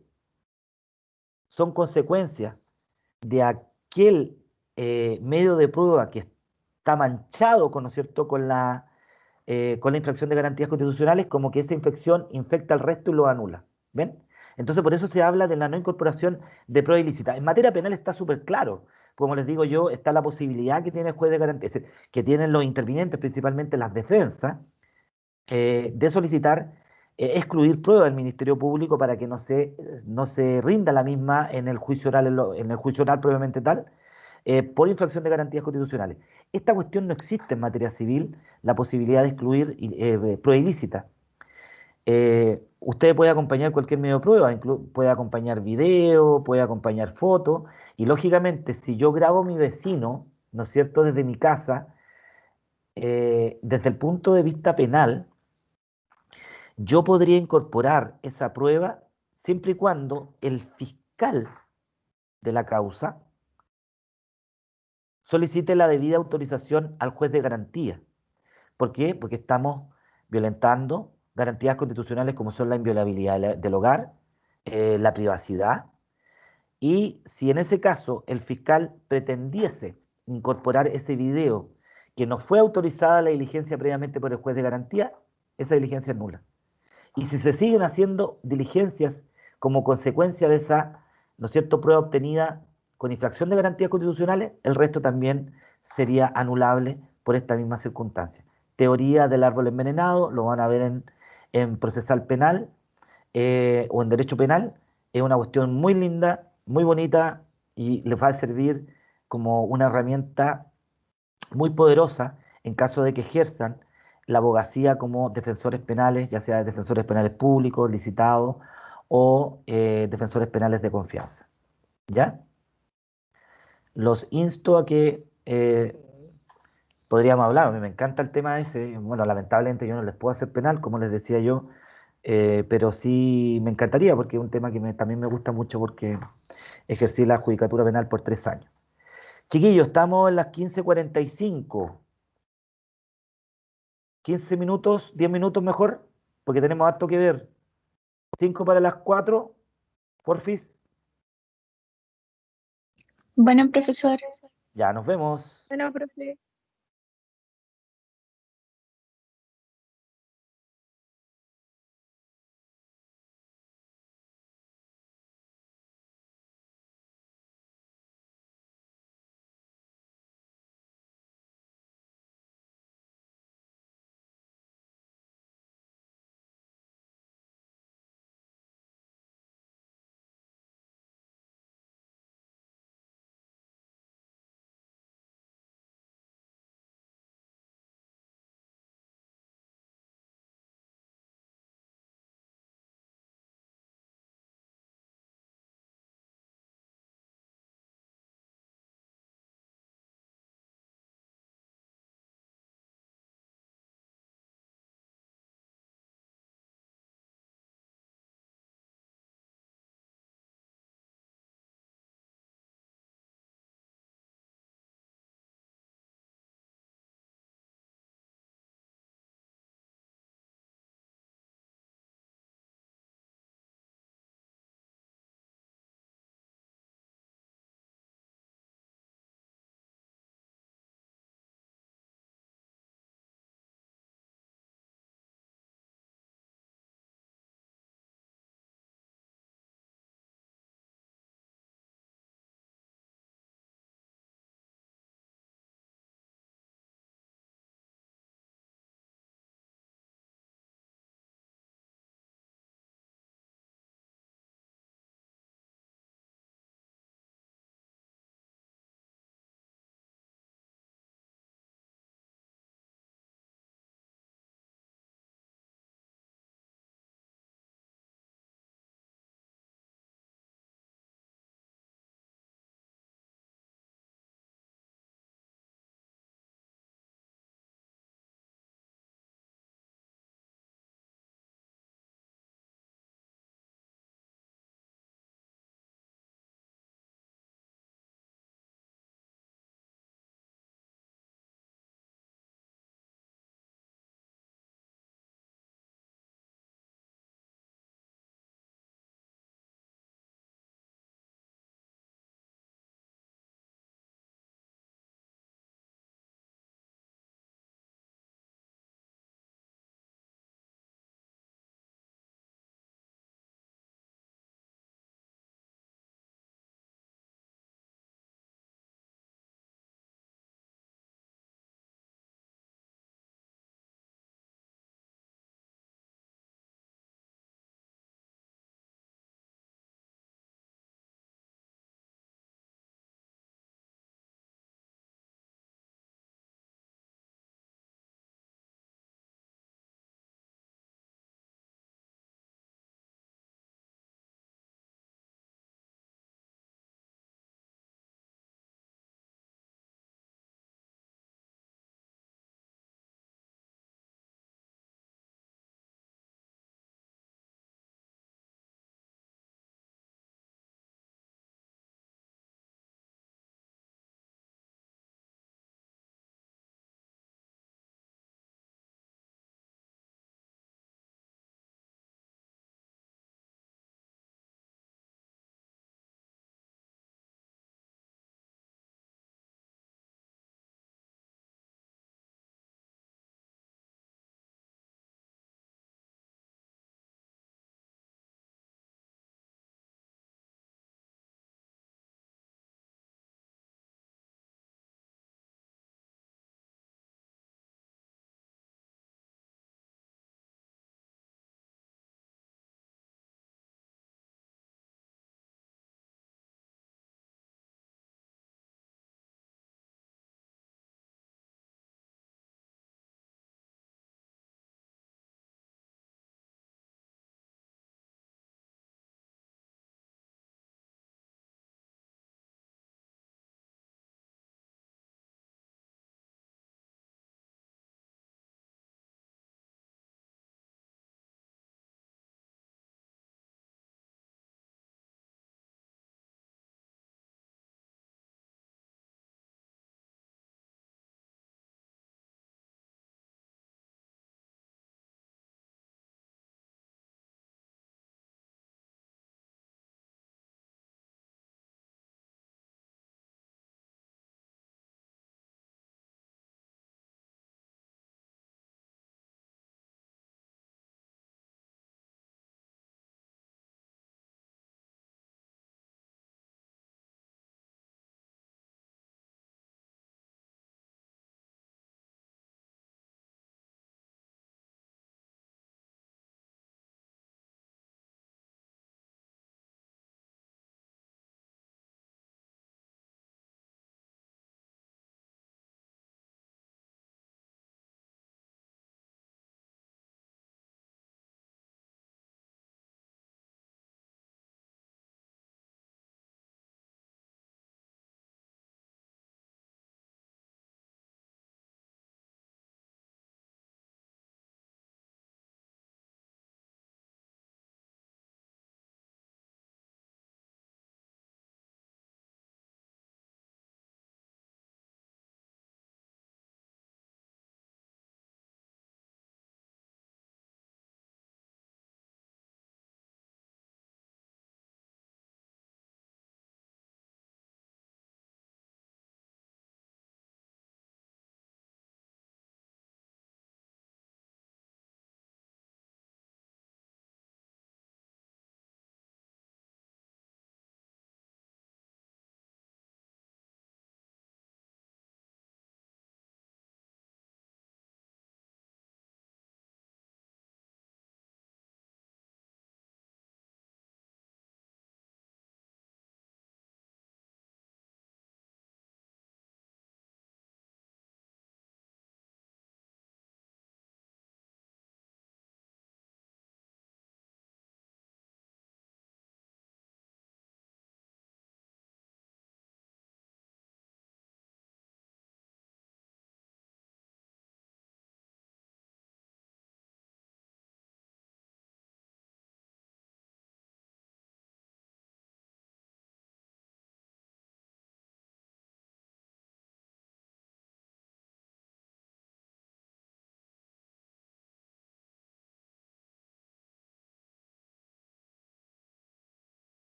son consecuencias de aquel medio de prueba que está manchado ¿no es cierto?, con la infracción de garantías constitucionales, como que esa infección infecta al resto y lo anula. ¿Ven? Entonces, por eso se habla de la no incorporación de prueba ilícita. En materia penal está súper claro. Como les digo yo, está la posibilidad que tiene el juez de garantía, es decir, que tienen los intervinientes, principalmente las defensas, de solicitar excluir prueba del Ministerio Público para que no se rinda la misma en el juicio oral, en el juicio oral propiamente tal, por infracción de garantías constitucionales. Esta cuestión no existe en materia civil, la posibilidad de excluir prueba ilícita. Usted puede acompañar cualquier medio de prueba, puede acompañar video, puede acompañar foto, y lógicamente si yo grabo a mi vecino, ¿no es cierto?, desde mi casa, desde el punto de vista penal, yo podría incorporar esa prueba siempre y cuando el fiscal de la causa solicite la debida autorización al juez de garantía. ¿Por qué? Porque estamos violentando garantías constitucionales como son la inviolabilidad del hogar, la privacidad, y si en ese caso el fiscal pretendiese incorporar ese video que no fue autorizada la diligencia previamente por el juez de garantía, esa diligencia es nula. Y si se siguen haciendo diligencias como consecuencia de esa, ¿no es cierto?, prueba obtenida con infracción de garantías constitucionales, el resto también sería anulable por esta misma circunstancia. Teoría del árbol envenenado, lo van a ver en procesal penal o en derecho penal, es una cuestión muy linda, muy bonita y les va a servir como una herramienta muy poderosa en caso de que ejerzan la abogacía como defensores penales, ya sea defensores penales públicos, licitados o defensores penales de confianza. ¿Ya? Los insto a que podríamos hablar, a mí me encanta el tema ese, bueno, lamentablemente yo no les puedo hacer penal, como les decía yo, pero sí me encantaría porque es un tema que también me gusta mucho porque ejercí la judicatura penal por 3 años. Chiquillos, estamos en las 15:45. 15 minutos, 10 minutos mejor, porque tenemos harto que ver. 5 para las 4, porfis. Bueno, profesor. Ya nos vemos. Bueno, profe.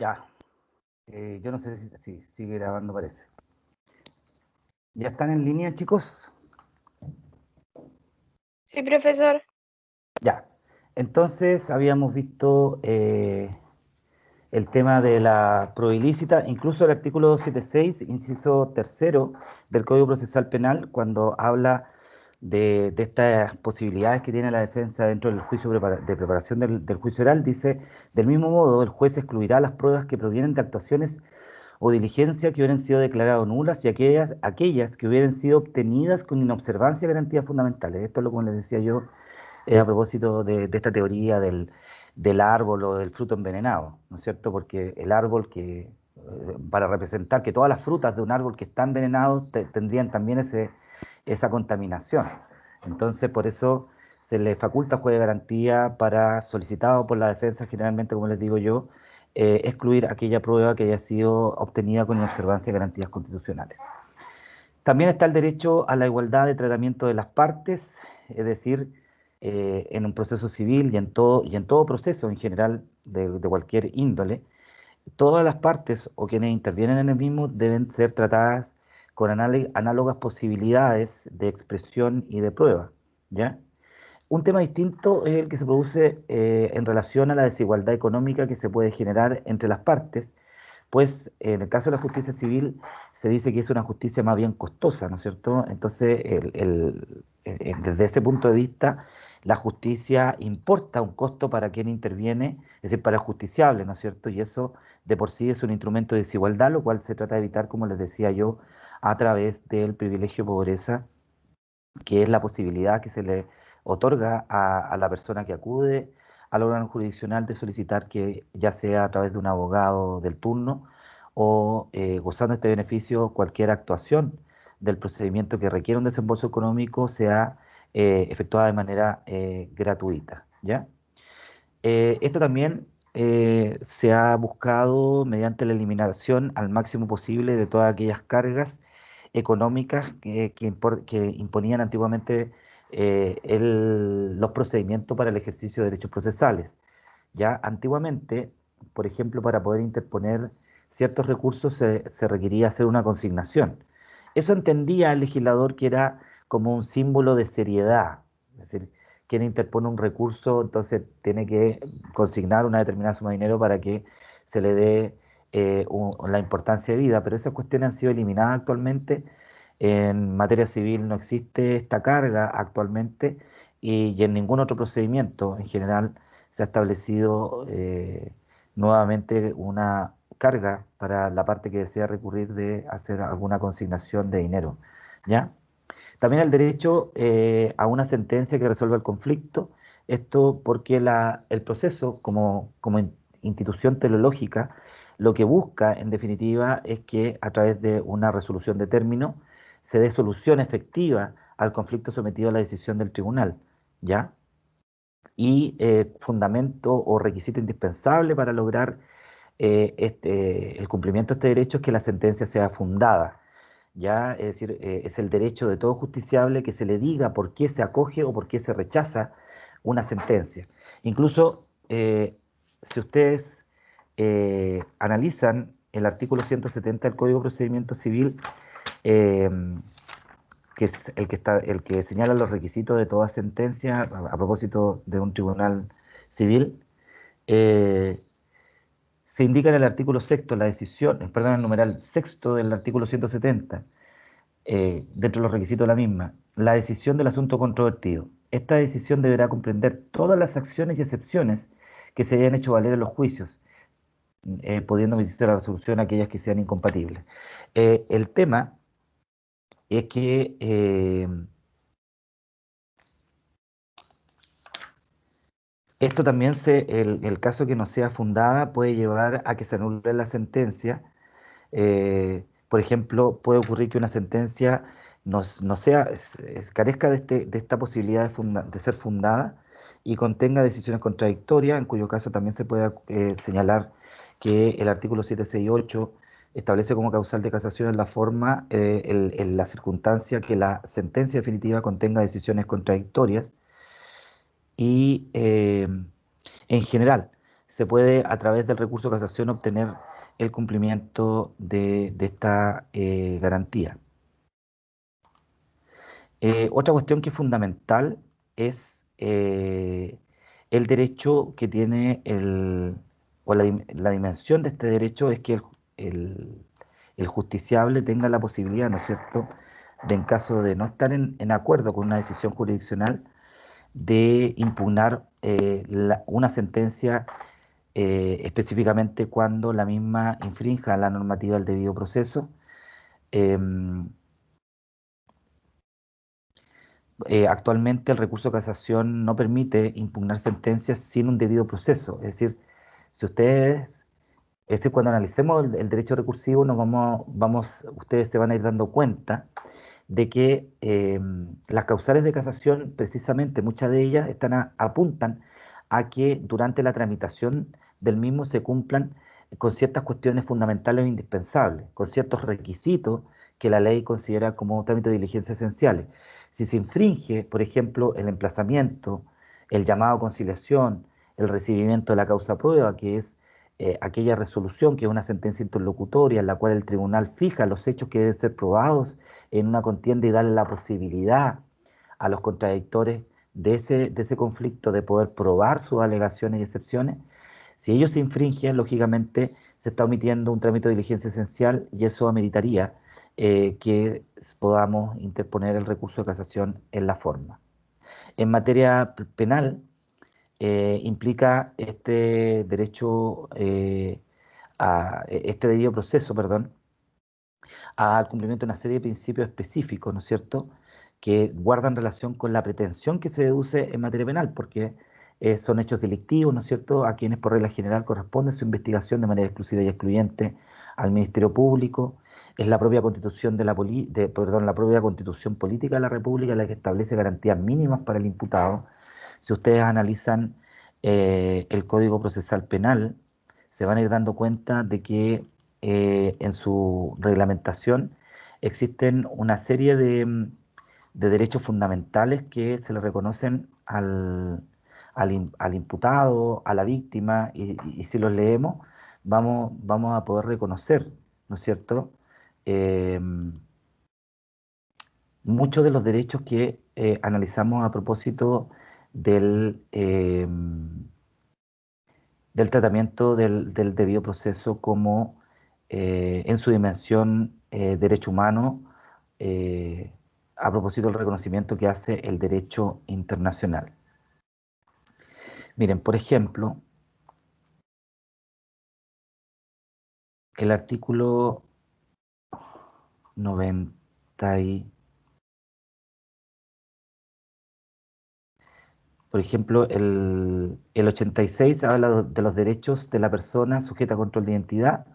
Ya, yo no sé si sigue grabando, parece. ¿Ya están en línea, chicos? Sí, profesor. Ya. Entonces, habíamos visto el tema de la prueba ilícita, incluso el artículo 276, inciso tercero del Código Procesal Penal, cuando habla de estas posibilidades que tiene la defensa dentro del juicio de preparación del juicio oral, dice, del mismo modo, el juez excluirá las pruebas que provienen de actuaciones o diligencia que hubieran sido declaradas nulas y aquellas que hubieran sido obtenidas con inobservancia de garantías fundamentales. Esto es lo que les decía yo a propósito de esta teoría del árbol o del fruto envenenado, ¿no es cierto? Porque el árbol para representar que todas las frutas de un árbol que están envenenados tendrían también esa contaminación. Entonces, por eso se le faculta juez de garantía para, solicitado por la defensa, generalmente, como les digo yo, excluir aquella prueba que haya sido obtenida con observancia de garantías constitucionales. También está el derecho a la igualdad de tratamiento de las partes, es decir, en un proceso civil y en todo proceso en general de cualquier índole, todas las partes o quienes intervienen en el mismo deben ser tratadas con análogas posibilidades de expresión y de prueba, ¿ya? Un tema distinto es el que se produce en relación a la desigualdad económica que se puede generar entre las partes, pues en el caso de la justicia civil se dice que es una justicia más bien costosa, ¿no es cierto? Entonces, desde ese punto de vista, la justicia importa un costo para quien interviene, es decir, para el justiciable, ¿no es cierto? Y eso de por sí es un instrumento de desigualdad, lo cual se trata de evitar, como les decía yo, a través del privilegio de pobreza, que es la posibilidad que se le otorga a la persona que acude al órgano jurisdiccional de solicitar que ya sea a través de un abogado del turno o gozando de este beneficio cualquier actuación del procedimiento que requiera un desembolso económico sea efectuada de manera gratuita, ¿ya? Esto también se ha buscado mediante la eliminación al máximo posible de todas aquellas cargas económicas que imponían antiguamente los procedimientos para el ejercicio de derechos procesales. Ya antiguamente, por ejemplo, para poder interponer ciertos recursos se requería hacer una consignación. Eso entendía el legislador que era como un símbolo de seriedad, es decir, quien interpone un recurso, entonces tiene que consignar una determinada suma de dinero para que se le dé la importancia de vida, pero esas cuestiones han sido eliminadas actualmente. En materia civil no existe esta carga actualmente y en ningún otro procedimiento en general se ha establecido nuevamente una carga para la parte que desea recurrir de hacer alguna consignación de dinero, ¿ya? También el derecho a una sentencia que resuelva el conflicto, esto porque el proceso como institución teleológica lo que busca en definitiva es que a través de una resolución de término se dé solución efectiva al conflicto sometido a la decisión del tribunal, ¿ya? Y fundamento o requisito indispensable para lograr el cumplimiento de este derecho es que la sentencia sea fundada, ¿ya? Es decir, es el derecho de todo justiciable que se le diga por qué se acoge o por qué se rechaza una sentencia. Incluso, si ustedes analizan el artículo 170 del Código de Procedimiento Civil, eh, que es el que señala los requisitos de toda sentencia a propósito de un tribunal civil, eh, se indica en el artículo sexto, la decisión, perdón, el numeral sexto del artículo 170, dentro de los requisitos de la misma, la decisión del asunto controvertido. Esta decisión deberá comprender todas las acciones y excepciones que se hayan hecho valer en los juicios, pudiendo emitirse la resolución aquellas que sean incompatibles. El tema es que esto también, el caso que no sea fundada puede llevar a que se anule la sentencia. Por ejemplo, puede ocurrir que una sentencia no sea, carezca de esta posibilidad de ser fundada y contenga decisiones contradictorias, en cuyo caso también se puede señalar que el artículo 768 establece como causal de casación en la forma, en la circunstancia que la sentencia definitiva contenga decisiones contradictorias y en general, se puede a través del recurso de casación obtener el cumplimiento de esta garantía. Otra cuestión que es fundamental es el derecho que tiene o la dimensión de este derecho es que el- el justiciable tenga la posibilidad, ¿no es cierto?, de en caso de no estar en acuerdo con una decisión jurisdiccional, de impugnar una sentencia específicamente cuando la misma infrinja la normativa del debido proceso. Em, Actualmente el recurso de casación no permite impugnar sentencias sin un debido proceso. Es decir, si ustedes, es decir, cuando analicemos el derecho recursivo, ustedes se van a ir dando cuenta de que las causales de casación, precisamente muchas de ellas apuntan a que durante la tramitación del mismo se cumplan con ciertas cuestiones fundamentales e indispensables, con ciertos requisitos que la ley considera como trámite de diligencia esenciales. Si se infringe, por ejemplo, el emplazamiento, el llamado a conciliación, el recibimiento de la causa prueba, que es aquella resolución que es una sentencia interlocutoria en la cual el tribunal fija los hechos que deben ser probados en una contienda y darle la posibilidad a los contradictores de ese conflicto de poder probar sus alegaciones y excepciones. Si ellos se infringen, lógicamente se está omitiendo un trámite de diligencia esencial y eso ameritaría que podamos interponer el recurso de casación en la forma. En materia penal, implica este derecho, este debido proceso, perdón, al cumplimiento de una serie de principios específicos, ¿no es cierto?, que guardan relación con la pretensión que se deduce en materia penal, porque son hechos delictivos, ¿no es cierto?, a quienes por regla general corresponde su investigación de manera exclusiva y excluyente al Ministerio Público. Es la propia constitución la propia constitución política de la República la que establece garantías mínimas para el imputado. Si ustedes analizan el Código Procesal Penal, se van a ir dando cuenta de que en su reglamentación existen una serie de derechos fundamentales que se le reconocen al imputado, a la víctima, y si los leemos, vamos a poder reconocer, ¿no es cierto?, Eh, muchos de los derechos que analizamos a propósito del tratamiento del debido proceso como en su dimensión derecho humano, eh, a propósito del reconocimiento que hace el derecho internacional. Miren, por ejemplo, el artículo 90 por ejemplo, el 86 habla de los derechos de la persona sujeta a control de identidad.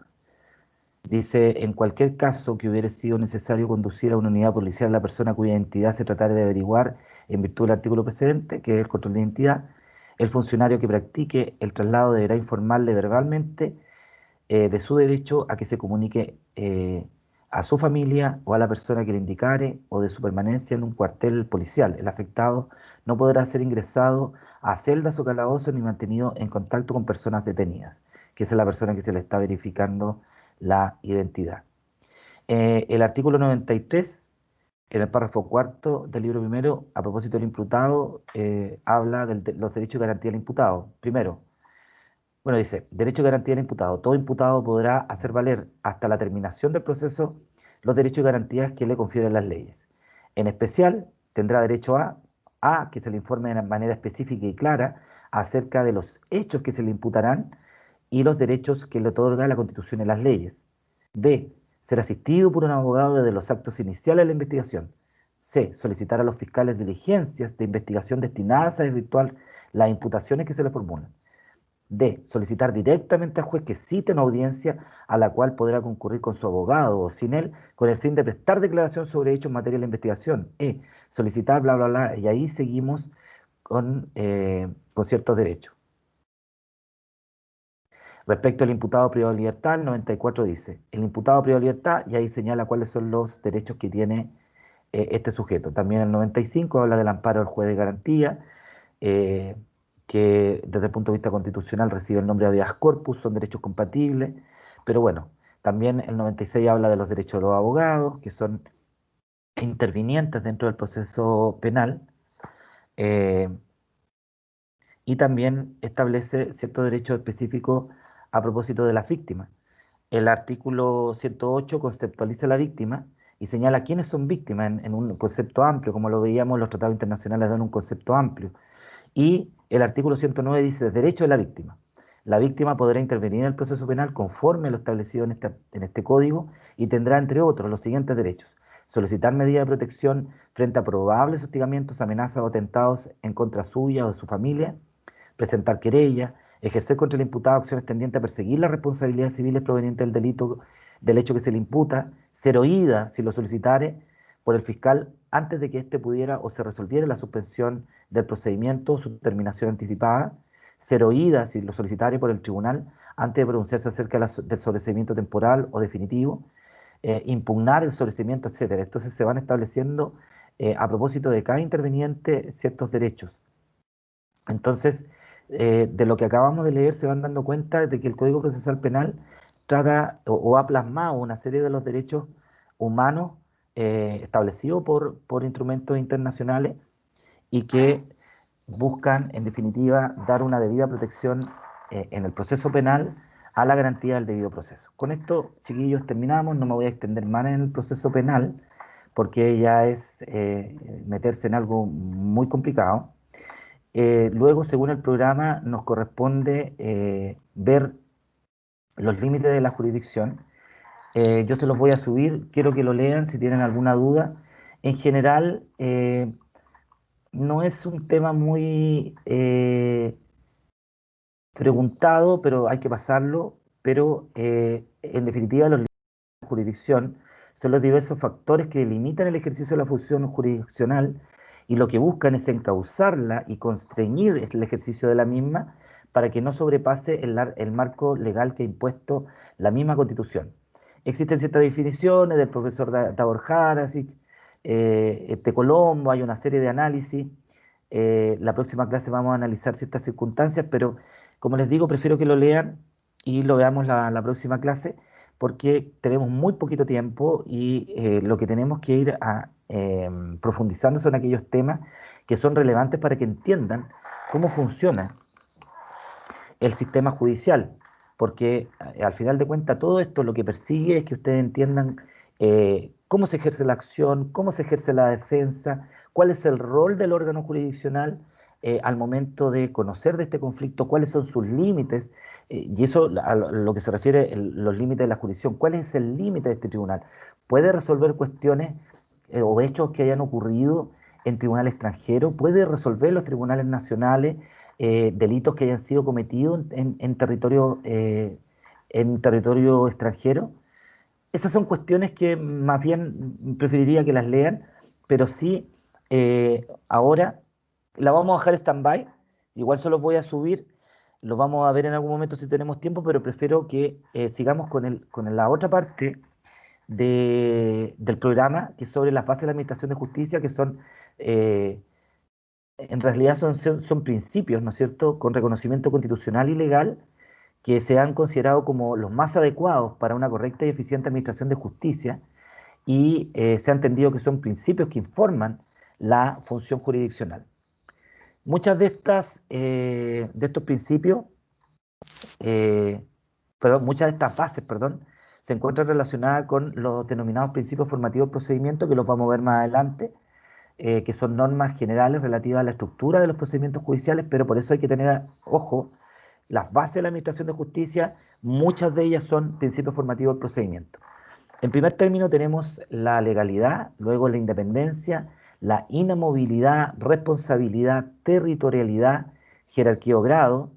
Dice, en cualquier caso que hubiera sido necesario conducir a una unidad policial a la persona cuya identidad se tratara de averiguar en virtud del artículo precedente, que es el control de identidad, el funcionario que practique el traslado deberá informarle verbalmente de su derecho a que se comunique a su familia o a la persona que le indicare o de su permanencia en un cuartel policial. El afectado no podrá ser ingresado a celdas o calabozos ni mantenido en contacto con personas detenidas, que esa es la persona que se le está verificando la identidad. El artículo 93, en el párrafo cuarto del libro primero, a propósito del imputado, habla de los derechos y garantías del imputado. Primero, bueno, dice, derecho y garantía del imputado. Todo imputado podrá hacer valer hasta la terminación del proceso los derechos y garantías que le confieren las leyes. En especial, tendrá derecho a que se le informe de manera específica y clara acerca de los hechos que se le imputarán y los derechos que le otorga la Constitución y las leyes. B. Ser asistido por un abogado desde los actos iniciales de la investigación. C. Solicitar a los fiscales diligencias de investigación destinadas a desvirtuar las imputaciones que se le formulan. D. Solicitar directamente al juez que cite una audiencia a la cual podrá concurrir con su abogado o sin él, con el fin de prestar declaración sobre hechos en materia de la investigación. E. Solicitar, bla, bla, bla, y ahí seguimos con ciertos derechos. Respecto al imputado privado de libertad, el 94 dice, el imputado privado de libertad, y ahí señala cuáles son los derechos que tiene este sujeto. También el 95 habla del amparo del juez de garantía, eh, que desde el punto de vista constitucional recibe el nombre de habeas corpus, son derechos compatibles, pero bueno, también el 96 habla de los derechos de los abogados, que son intervinientes dentro del proceso penal, eh, y también establece ciertos derechos específicos a propósito de las víctimas. El artículo 108 conceptualiza a la víctima y señala quiénes son víctimas en un concepto amplio, como lo veíamos, los tratados internacionales dan un concepto amplio. Y el artículo 109 dice derecho de la víctima. La víctima podrá intervenir en el proceso penal conforme a lo establecido en este código y tendrá, entre otros, los siguientes derechos: solicitar medidas de protección frente a probables hostigamientos, amenazas o atentados en contra suya o de su familia, presentar querella, ejercer contra el imputado acciones tendientes a perseguir las responsabilidades civiles provenientes del delito, del hecho que se le imputa, ser oída, si lo solicitare, por el fiscal antes de que éste pudiera o se resolviera la suspensión del procedimiento o su terminación anticipada, ser oída, si lo solicitare, por el tribunal antes de pronunciarse acerca del sobreseimiento temporal o definitivo, impugnar el sobreseimiento, etcétera. Entonces se van estableciendo, a propósito de cada interveniente, ciertos derechos. Entonces, de lo que acabamos de leer se van dando cuenta de que el Código Procesal Penal trata o ha plasmado una serie de los derechos humanos establecidos por instrumentos internacionales y que buscan, en definitiva, dar una debida protección en el proceso penal a la garantía del debido proceso. Con esto, chiquillos, terminamos. No me voy a extender más en el proceso penal porque ya es meterse en algo muy complicado. Luego, según el programa, nos corresponde ver los límites de la jurisdicción. Yo se los voy a subir, quiero que lo lean si tienen alguna duda. En general, no es un tema muy preguntado, pero hay que pasarlo. Pero en definitiva, los límites de la jurisdicción son los diversos factores que delimitan el ejercicio de la función jurisdiccional y lo que buscan es encauzarla y constreñir el ejercicio de la misma para que no sobrepase el marco legal que ha impuesto la misma Constitución. Existen ciertas definiciones del profesor Davor Harasic, de Colombo, hay una serie de análisis. La próxima clase vamos a analizar ciertas circunstancias, pero como les digo, prefiero que lo lean y lo veamos la próxima clase, porque tenemos muy poquito tiempo y lo que tenemos que ir profundizando son aquellos temas que son relevantes para que entiendan cómo funciona el sistema judicial, porque al final de cuentas todo esto lo que persigue es que ustedes entiendan cómo se ejerce la acción, cómo se ejerce la defensa, cuál es el rol del órgano jurisdiccional al momento de conocer de este conflicto, cuáles son sus límites, y eso a lo que se refiere los límites de la jurisdicción, cuál es el límite de este tribunal. Puede resolver cuestiones o hechos que hayan ocurrido en tribunal extranjero, puede resolver los tribunales nacionales delitos que hayan sido cometidos en territorio extranjero. Esas son cuestiones que más bien preferiría que las lean, pero sí, ahora la vamos a dejar stand-by, igual se los voy a subir, los vamos a ver en algún momento si tenemos tiempo, pero prefiero que sigamos con la otra parte del programa, que es sobre las bases de la Administración de Justicia, que son eh, en realidad son principios, ¿no es cierto?, con reconocimiento constitucional y legal que se han considerado como los más adecuados para una correcta y eficiente administración de justicia y se ha entendido que son principios que informan la función jurisdiccional. Muchas de estos principios, eh, muchas de estas bases, se encuentran relacionadas con los denominados principios formativos del procedimiento, que los vamos a ver más adelante, que son normas generales relativas a la estructura de los procedimientos judiciales, pero por eso hay que tener, ojo, las bases de la Administración de Justicia, muchas de ellas son principios formativos del procedimiento. En primer término tenemos la legalidad, luego la independencia, la inamovilidad, responsabilidad, territorialidad, jerarquía o grado,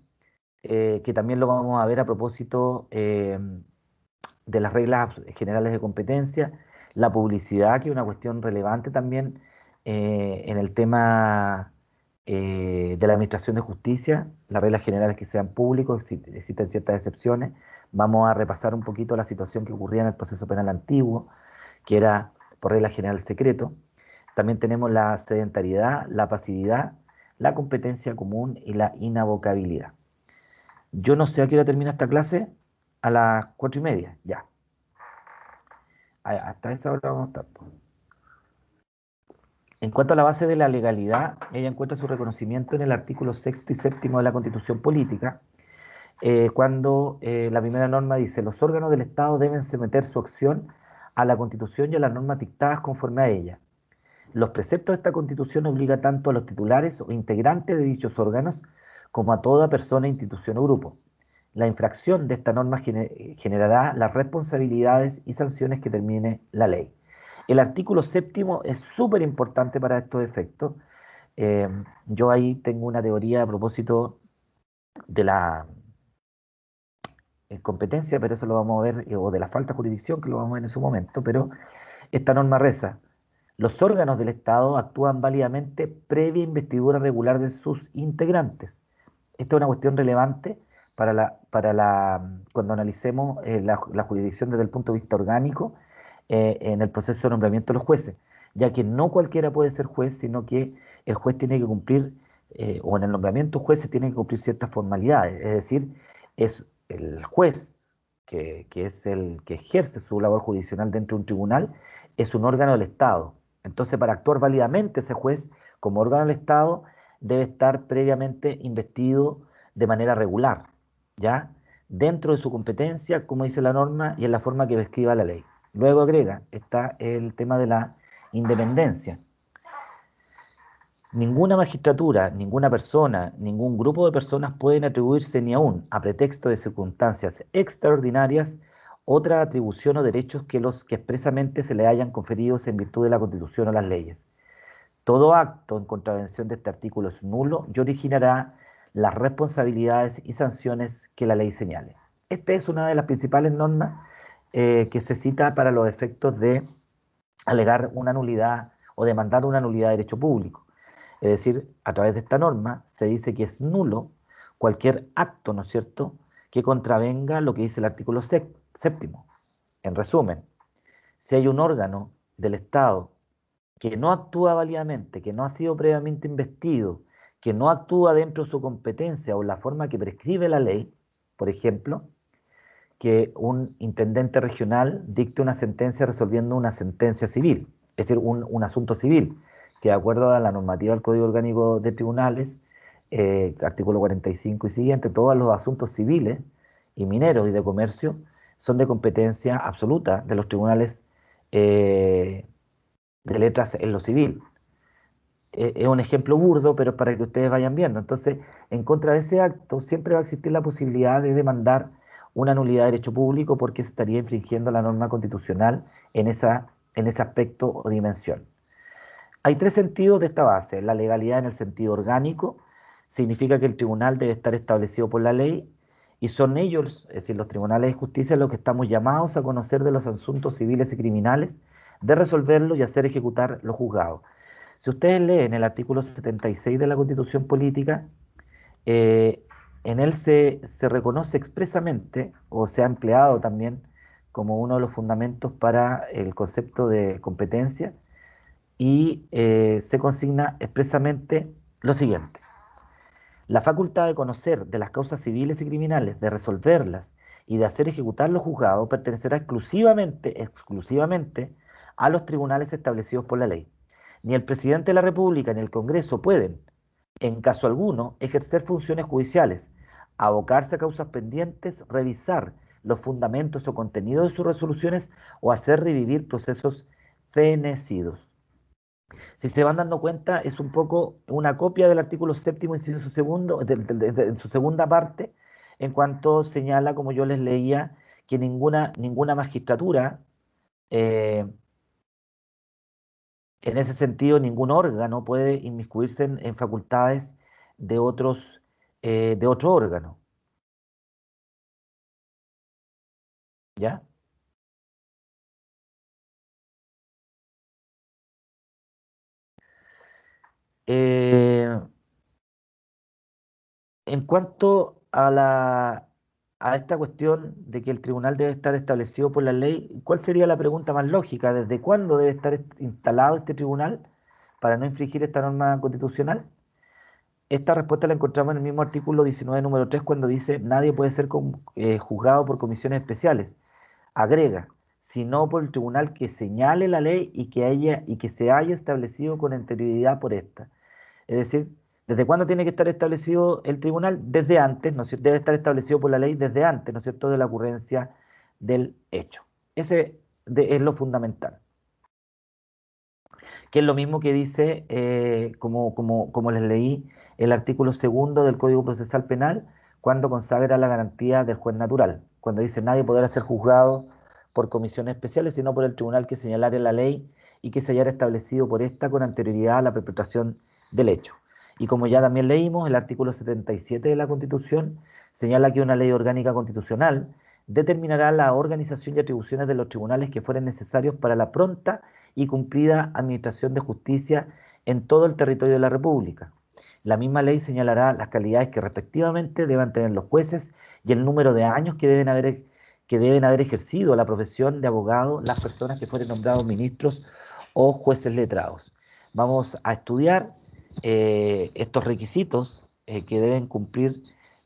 que también lo vamos a ver a propósito de las reglas generales de competencia, la publicidad, que es una cuestión relevante también en el tema de la administración de justicia, las reglas generales que sean públicos, existen ciertas excepciones. Vamos a repasar un poquito la situación que ocurría en el proceso penal antiguo, que era por regla general secreto. También tenemos la sedentariedad, la pasividad, la competencia común y la inavocabilidad. Yo no sé a qué hora termina esta clase, a las 4:30, ya. Hasta esa hora vamos a estar. En cuanto a la base de la legalidad, ella encuentra su reconocimiento en el artículo 6º y 7º de la Constitución Política, cuando la primera norma dice: los órganos del Estado deben someter su acción a la Constitución y a las normas dictadas conforme a ella. Los preceptos de esta Constitución obligan tanto a los titulares o integrantes de dichos órganos como a toda persona, institución o grupo. La infracción de esta norma generará las responsabilidades y sanciones que determine la ley. El artículo 7º es súper importante para estos efectos. Yo ahí tengo una teoría a propósito de la competencia, pero eso lo vamos a ver, o de la falta de jurisdicción, que lo vamos a ver en su momento, pero esta norma reza: los órganos del Estado actúan válidamente previa investidura regular de sus integrantes. Esta es una cuestión relevante cuando analicemos la jurisdicción desde el punto de vista orgánico en el proceso de nombramiento de los jueces, ya que no cualquiera puede ser juez, sino que el juez tiene que cumplir, o en el nombramiento jueces tienen que cumplir ciertas formalidades, es decir, es el juez que es el que ejerce su labor jurisdiccional dentro de un tribunal, es un órgano del Estado. Entonces, para actuar válidamente ese juez como órgano del Estado, debe estar previamente investido de manera regular, ¿ya? Dentro de su competencia, como dice la norma, y en la forma que describa la ley. Luego agrega, está el tema de la independencia. Ninguna magistratura, ninguna persona, ningún grupo de personas pueden atribuirse ni aún, a pretexto de circunstancias extraordinarias, otra atribución o derechos que los que expresamente se le hayan conferidos en virtud de la Constitución o las leyes. Todo acto en contravención de este artículo es nulo y originará las responsabilidades y sanciones que la ley señale. Esta es una de las principales normas que se cita para los efectos de alegar una nulidad o demandar una nulidad de derecho público. Es decir, a través de esta norma se dice que es nulo cualquier acto, ¿no es cierto?, que contravenga lo que dice el artículo 7º. En resumen, si hay un órgano del Estado que no actúa válidamente, que no ha sido previamente investido, que no actúa dentro de su competencia o la forma que prescribe la ley, por ejemplo, que un intendente regional dicte una sentencia resolviendo una sentencia civil, es decir, un asunto civil, que de acuerdo a la normativa del Código Orgánico de Tribunales, artículo 45 y siguiente, todos los asuntos civiles y mineros y de comercio son de competencia absoluta de los tribunales de letras en lo civil. Es un ejemplo burdo, pero es para que ustedes vayan viendo. Entonces, en contra de ese acto, siempre va a existir la posibilidad de demandar una nulidad de derecho público porque se estaría infringiendo la norma constitucional en ese aspecto o dimensión. Hay tres sentidos de esta base. La legalidad en el sentido orgánico significa que el tribunal debe estar establecido por la ley y son ellos, es decir, los tribunales de justicia, los que estamos llamados a conocer de los asuntos civiles y criminales, de resolverlos y hacer ejecutar los juzgados. Si ustedes leen el artículo 76 de la Constitución Política, eh, en él se reconoce expresamente, o se ha empleado también como uno de los fundamentos para el concepto de competencia, y se consigna expresamente lo siguiente: la facultad de conocer de las causas civiles y criminales, de resolverlas y de hacer ejecutar los juzgados pertenecerá exclusivamente a los tribunales establecidos por la ley. Ni el presidente de la República ni el Congreso pueden, en caso alguno, ejercer funciones judiciales, abocarse a causas pendientes, revisar los fundamentos o contenidos de sus resoluciones o hacer revivir procesos fenecidos. Si se van dando cuenta, es un poco una copia del artículo 7º, inciso segundo, en su segunda parte, en cuanto señala, como yo les leía, que ninguna magistratura, eh, en ese sentido, ningún órgano puede inmiscuirse en facultades de otro órgano, ¿ya? Eh, En cuanto a esta cuestión de que el tribunal debe estar establecido por la ley, ¿cuál sería la pregunta más lógica? ¿Desde cuándo debe estar instalado este tribunal para no infringir esta norma constitucional? esta respuesta la encontramos en el mismo artículo 19, número 3, cuando dice nadie puede ser juzgado por comisiones especiales. Agrega, sino por el tribunal que señale la ley y que se haya establecido con anterioridad por esta. Es decir, ¿desde cuándo tiene que estar establecido el tribunal? Desde antes, ¿no es cierto? Debe estar establecido por la ley desde antes, ¿no es cierto?, de la ocurrencia del hecho. Ese es lo fundamental. Que es lo mismo que dice, como les leí, el artículo segundo del Código Procesal Penal, cuando consagra la garantía del juez natural, cuando dice nadie podrá ser juzgado por comisiones especiales, sino por el tribunal que señalare la ley y que se haya establecido por esta con anterioridad a la perpetración del hecho. Y como ya también leímos, el artículo 77 de la Constitución señala que una ley orgánica constitucional determinará la organización y atribuciones de los tribunales que fueren necesarios para la pronta y cumplida administración de justicia en todo el territorio de la República. La misma ley señalará las calidades que respectivamente deban tener los jueces y el número de años que deben haber ejercido la profesión de abogado las personas que fueren nombrados ministros o jueces letrados. Vamos a estudiar estos requisitos que deben cumplir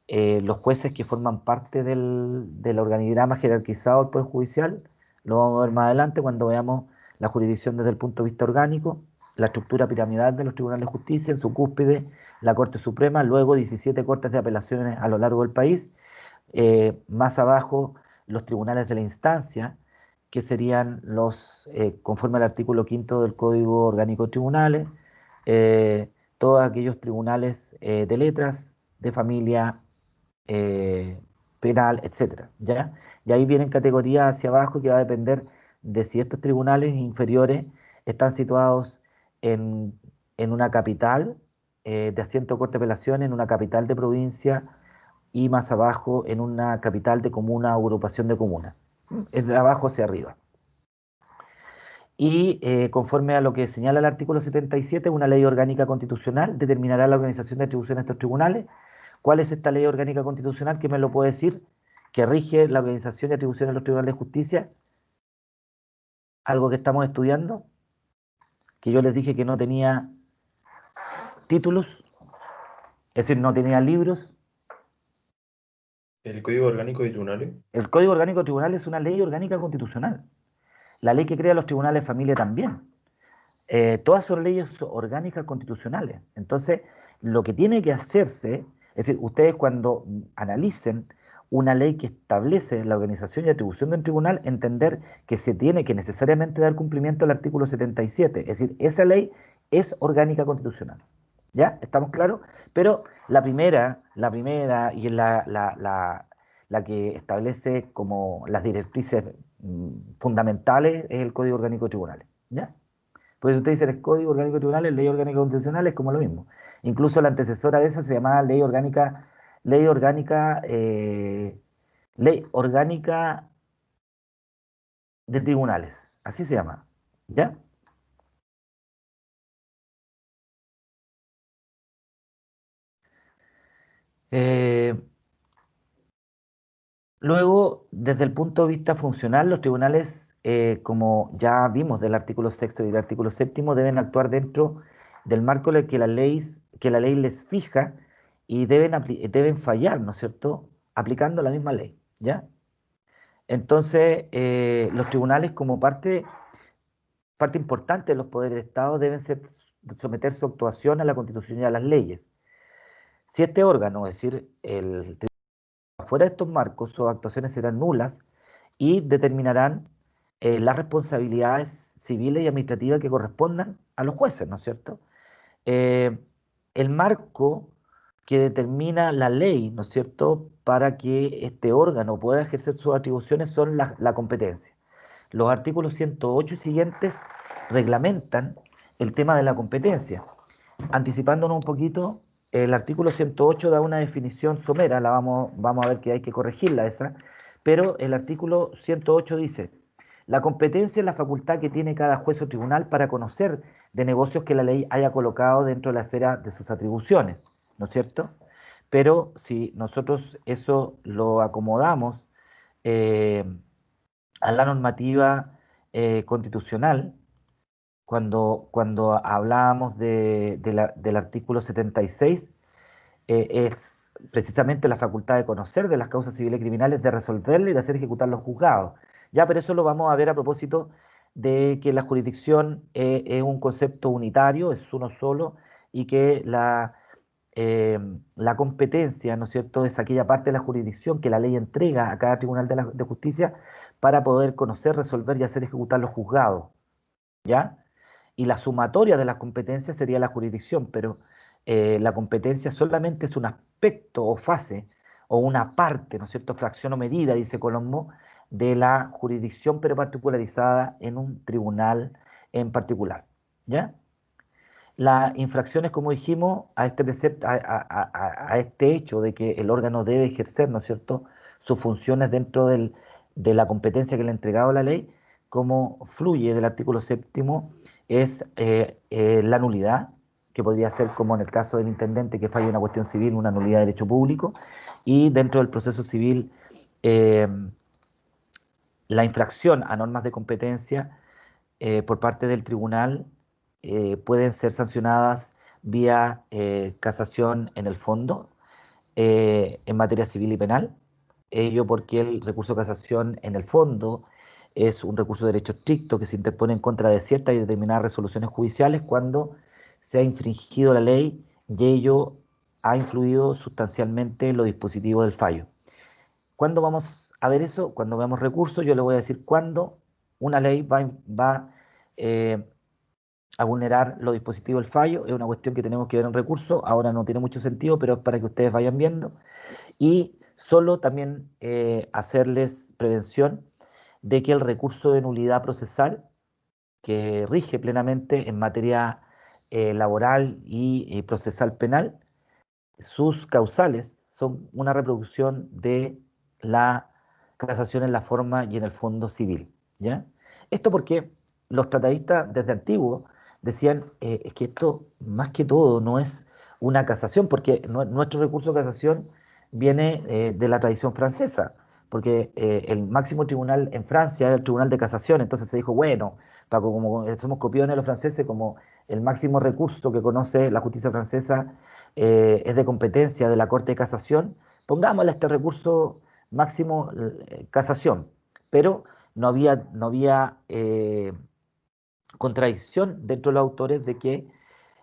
los jueces que forman parte del organigrama jerarquizado del Poder Judicial. Lo vamos a ver más adelante cuando veamos la jurisdicción desde el punto de vista orgánico, la estructura piramidal de los tribunales de justicia, en su cúspide la Corte Suprema, luego 17 cortes de apelaciones a lo largo del país, más abajo los tribunales de la instancia, que serían conforme al artículo quinto del Código Orgánico de Tribunales, todos aquellos tribunales de letras, de familia, eh, penal, etcétera, ¿ya? Y ahí vienen categorías hacia abajo que va a depender de si estos tribunales inferiores están situados en, en una capital de asiento de corte de apelación, en una capital de provincia y más abajo en una capital de comuna o agrupación de comunas. Es de abajo hacia arriba. Y conforme a lo que señala el artículo 77, una ley orgánica constitucional determinará la organización de atribuciones de estos tribunales. ¿Cuál es esta ley orgánica constitucional? ¿Quién me lo puede decir? Que rige la organización y atribuciones de los tribunales de justicia. Algo que estamos estudiando, que yo les dije que no tenía títulos, es decir, no tenía libros. ¿El Código Orgánico de Tribunales? El Código Orgánico de Tribunales es una ley orgánica constitucional. La ley que crea los tribunales de familia también. Todas son leyes orgánicas constitucionales. Entonces, lo que tiene que hacerse, es decir, ustedes cuando analicen una ley que establece la organización y atribución de un tribunal, entender que se tiene que necesariamente dar cumplimiento al artículo 77. Es decir, esa ley es orgánica constitucional. ¿Ya? ¿Estamos claros? Pero la primera y la que establece como las directrices fundamentales es el Código Orgánico de Tribunales. ¿Ya? Pues usted dice el Código Orgánico de Tribunales, Ley Orgánica Constitucional, es como lo mismo. Incluso la antecesora de esa se llamaba Ley Orgánica, Ley Orgánica de Tribunales. Así se llama. ¿Ya? Eh, Luego, desde el punto de vista funcional, los tribunales, como ya vimos del artículo sexto y del artículo séptimo, deben actuar dentro del marco en el que la ley les fija y deben fallar, ¿no es cierto?, aplicando la misma ley, ¿ya? Entonces, los tribunales, como parte importante de los poderes del Estado, deben someter su actuación a la Constitución y a las leyes. Si este órgano, es decir, el fuera de estos marcos, sus actuaciones serán nulas y determinarán las responsabilidades civiles y administrativas que correspondan a los jueces, ¿no es cierto? Eh, el marco que determina la ley, ¿no es cierto?, para que este órgano pueda ejercer sus atribuciones son la competencia. Los artículos 108 y siguientes reglamentan el tema de la competencia. Anticipándonos un poquito, el artículo 108 da una definición somera, vamos a ver que hay que corregirla esa, pero el artículo 108 dice, la competencia es la facultad que tiene cada juez o tribunal para conocer de negocios que la ley haya colocado dentro de la esfera de sus atribuciones, ¿no es cierto? Pero si nosotros eso lo acomodamos eh, a la normativa constitucional, cuando hablábamos del artículo 76, es precisamente la facultad de conocer de las causas civiles y criminales, de resolverlas y de hacer ejecutar los juzgados. Ya, pero eso lo vamos a ver a propósito de que la jurisdicción es un concepto unitario, es uno solo, y que eh, la competencia, ¿no es cierto?, es aquella parte de la jurisdicción que la ley entrega a cada tribunal de justicia para poder conocer, resolver y hacer ejecutar los juzgados, ¿ya? Y la sumatoria de las competencias sería la jurisdicción, pero la competencia solamente es un aspecto o fase o una parte, ¿no es cierto?, fracción o medida, dice Colombo, de la jurisdicción, pero particularizada en un tribunal en particular, ¿ya? Las infracciones, como dijimos, a este precepto, a este hecho de que el órgano debe ejercer, ¿no es cierto?, sus funciones dentro de la competencia que le ha entregado la ley, como fluye del artículo séptimo, es la nulidad, que podría ser como en el caso del intendente que falla una cuestión civil, una nulidad de derecho público, y dentro del proceso civil, eh, la infracción a normas de competencia por parte del tribunal pueden ser sancionadas vía casación en el fondo, en materia civil y penal. Ello porque el recurso de casación en el fondo es un recurso de derecho estricto que se interpone en contra de ciertas y determinadas resoluciones judiciales cuando se ha infringido la ley y ello ha influido sustancialmente en los dispositivos del fallo. ¿Cuándo vamos a ver eso? Cuando veamos recursos, yo le voy a decir cuándo una ley va eh, a vulnerar los dispositivos del fallo. Es una cuestión que tenemos que ver en recursos. Ahora no tiene mucho sentido, pero es para que ustedes vayan viendo. Y solo también hacerles prevención de que el recurso de nulidad procesal, que rige plenamente en materia laboral y procesal penal, sus causales son una reproducción de la casación en la forma y en el fondo civil, ¿ya? Esto porque los tratadistas desde antiguo decían es que esto más que todo no es una casación, porque nuestro recurso de casación viene de la tradición francesa, porque el máximo tribunal en Francia era el tribunal de casación, entonces se dijo, bueno, para como somos copiones los franceses, como el máximo recurso que conoce la justicia francesa es de competencia de la Corte de Casación, pongámosle este recurso máximo casación, pero no había contradicción dentro de los autores de que,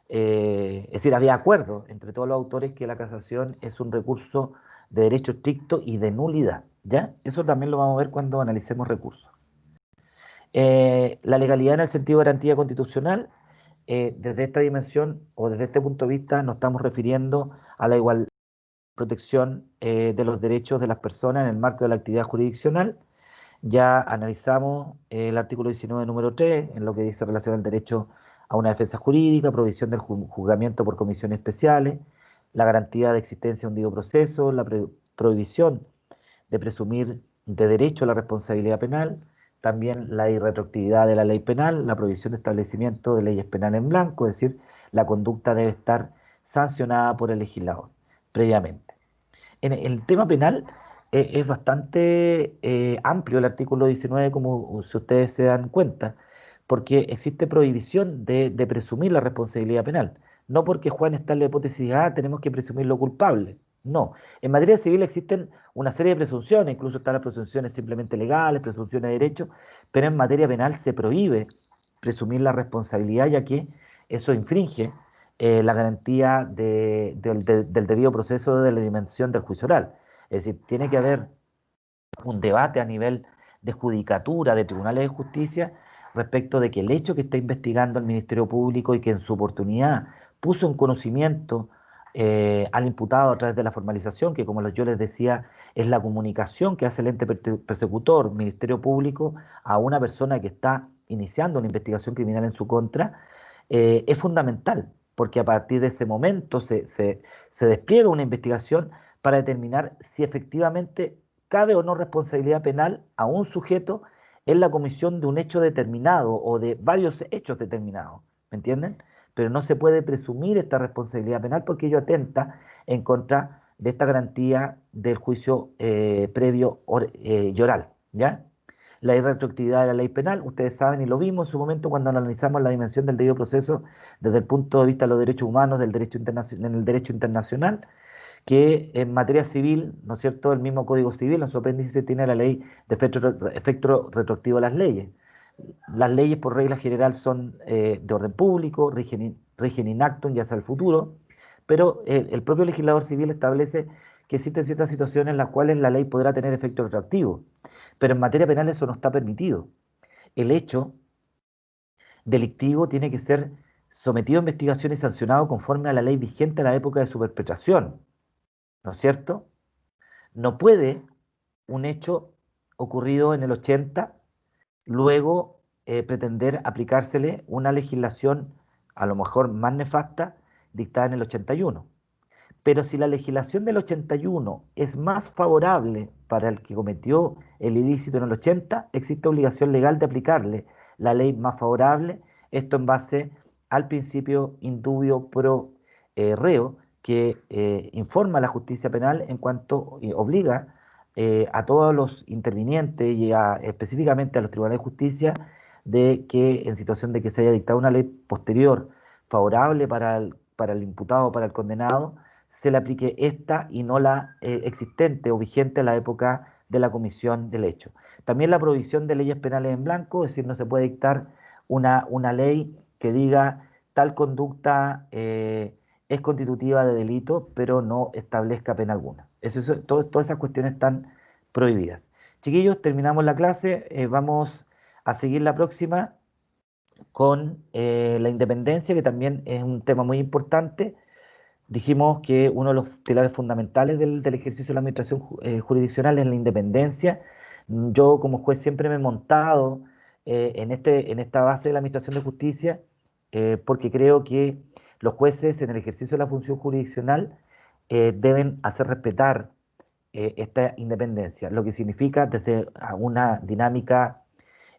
es decir, había acuerdo entre todos los autores que la casación es un recurso de derecho estricto y de nulidad, ¿ya? Eso también lo vamos a ver cuando analicemos recursos. La legalidad en el sentido de garantía constitucional, desde esta dimensión o desde este punto de vista nos estamos refiriendo a la igualdad, protección de los derechos de las personas en el marco de la actividad jurisdiccional. Ya analizamos el artículo 19, número 3, en lo que dice relación al derecho a una defensa jurídica, provisión del juzgamiento por comisiones especiales, la garantía de existencia de un debido proceso, la prohibición de presumir de derecho a la responsabilidad penal, también la irretroactividad de la ley penal, la prohibición de establecimiento de leyes penales en blanco, es decir, la conducta debe estar sancionada por el legislador previamente. En el tema penal es bastante amplio el artículo 19, como si ustedes se dan cuenta, porque existe prohibición de presumir la responsabilidad penal. No porque Juan está en la hipótesis A, tenemos que presumirlo culpable. No. En materia civil existen una serie de presunciones, incluso están las presunciones simplemente legales, presunciones de derecho, pero en materia penal se prohíbe presumir la responsabilidad, ya que eso infringe la garantía del debido proceso de la dimensión del juicio oral. Es decir, tiene que haber un debate a nivel de judicatura, de tribunales de justicia, respecto de que el hecho que está investigando el Ministerio Público y que en su oportunidad puso en conocimiento al imputado a través de la formalización, que como yo les decía, es la comunicación que hace el ente persecutor, Ministerio Público, a una persona que está iniciando una investigación criminal en su contra, es fundamental, porque a partir de ese momento se despliega una investigación para determinar si efectivamente cabe o no responsabilidad penal a un sujeto en la comisión de un hecho determinado o de varios hechos determinados, ¿me entienden? Pero no se puede presumir esta responsabilidad penal porque ello atenta en contra de esta garantía del juicio previo y oral, ¿ya? La irretroactividad de la ley penal, ustedes saben y lo vimos en su momento cuando analizamos la dimensión del debido proceso desde el punto de vista de los derechos humanos, del derecho en el derecho internacional. que en materia civil, ¿no es cierto?, el mismo Código Civil, en su apéndice tiene la ley de efecto retroactivo a las leyes. Las leyes, por regla general, son de orden público, rigen in actum, ya sea el futuro, pero el propio legislador civil establece que existen ciertas situaciones en las cuales la ley podrá tener efecto retroactivo, pero en materia penal eso no está permitido. El hecho delictivo tiene que ser sometido a investigación y sancionado conforme a la ley vigente a la época de su perpetración, ¿no es cierto? No puede un hecho ocurrido en el 80 luego pretender aplicársele una legislación a lo mejor más nefasta dictada en el 81. Pero si la legislación del 81 es más favorable para el que cometió el ilícito en el 80, existe obligación legal de aplicarle la ley más favorable, esto en base al principio indubio pro reo, que informa a la justicia penal en cuanto obliga a todos los intervinientes y específicamente a los tribunales de justicia de que en situación de que se haya dictado una ley posterior favorable para el imputado o para el condenado, se le aplique esta y no la existente o vigente a la época de la comisión del hecho. También la provisión de leyes penales en blanco, es decir, no se puede dictar una ley que diga tal conducta es constitutiva de delito, pero no establezca pena alguna. Todas esas cuestiones están prohibidas. Chiquillos, terminamos la clase, vamos a seguir la próxima con la independencia, que también es un tema muy importante. Dijimos que uno de los pilares fundamentales del ejercicio de la administración jurisdiccional es la independencia. Yo como juez siempre me he montado en esta base de la administración de justicia porque creo que los jueces en el ejercicio de la función jurisdiccional deben hacer respetar esta independencia, lo que significa desde una dinámica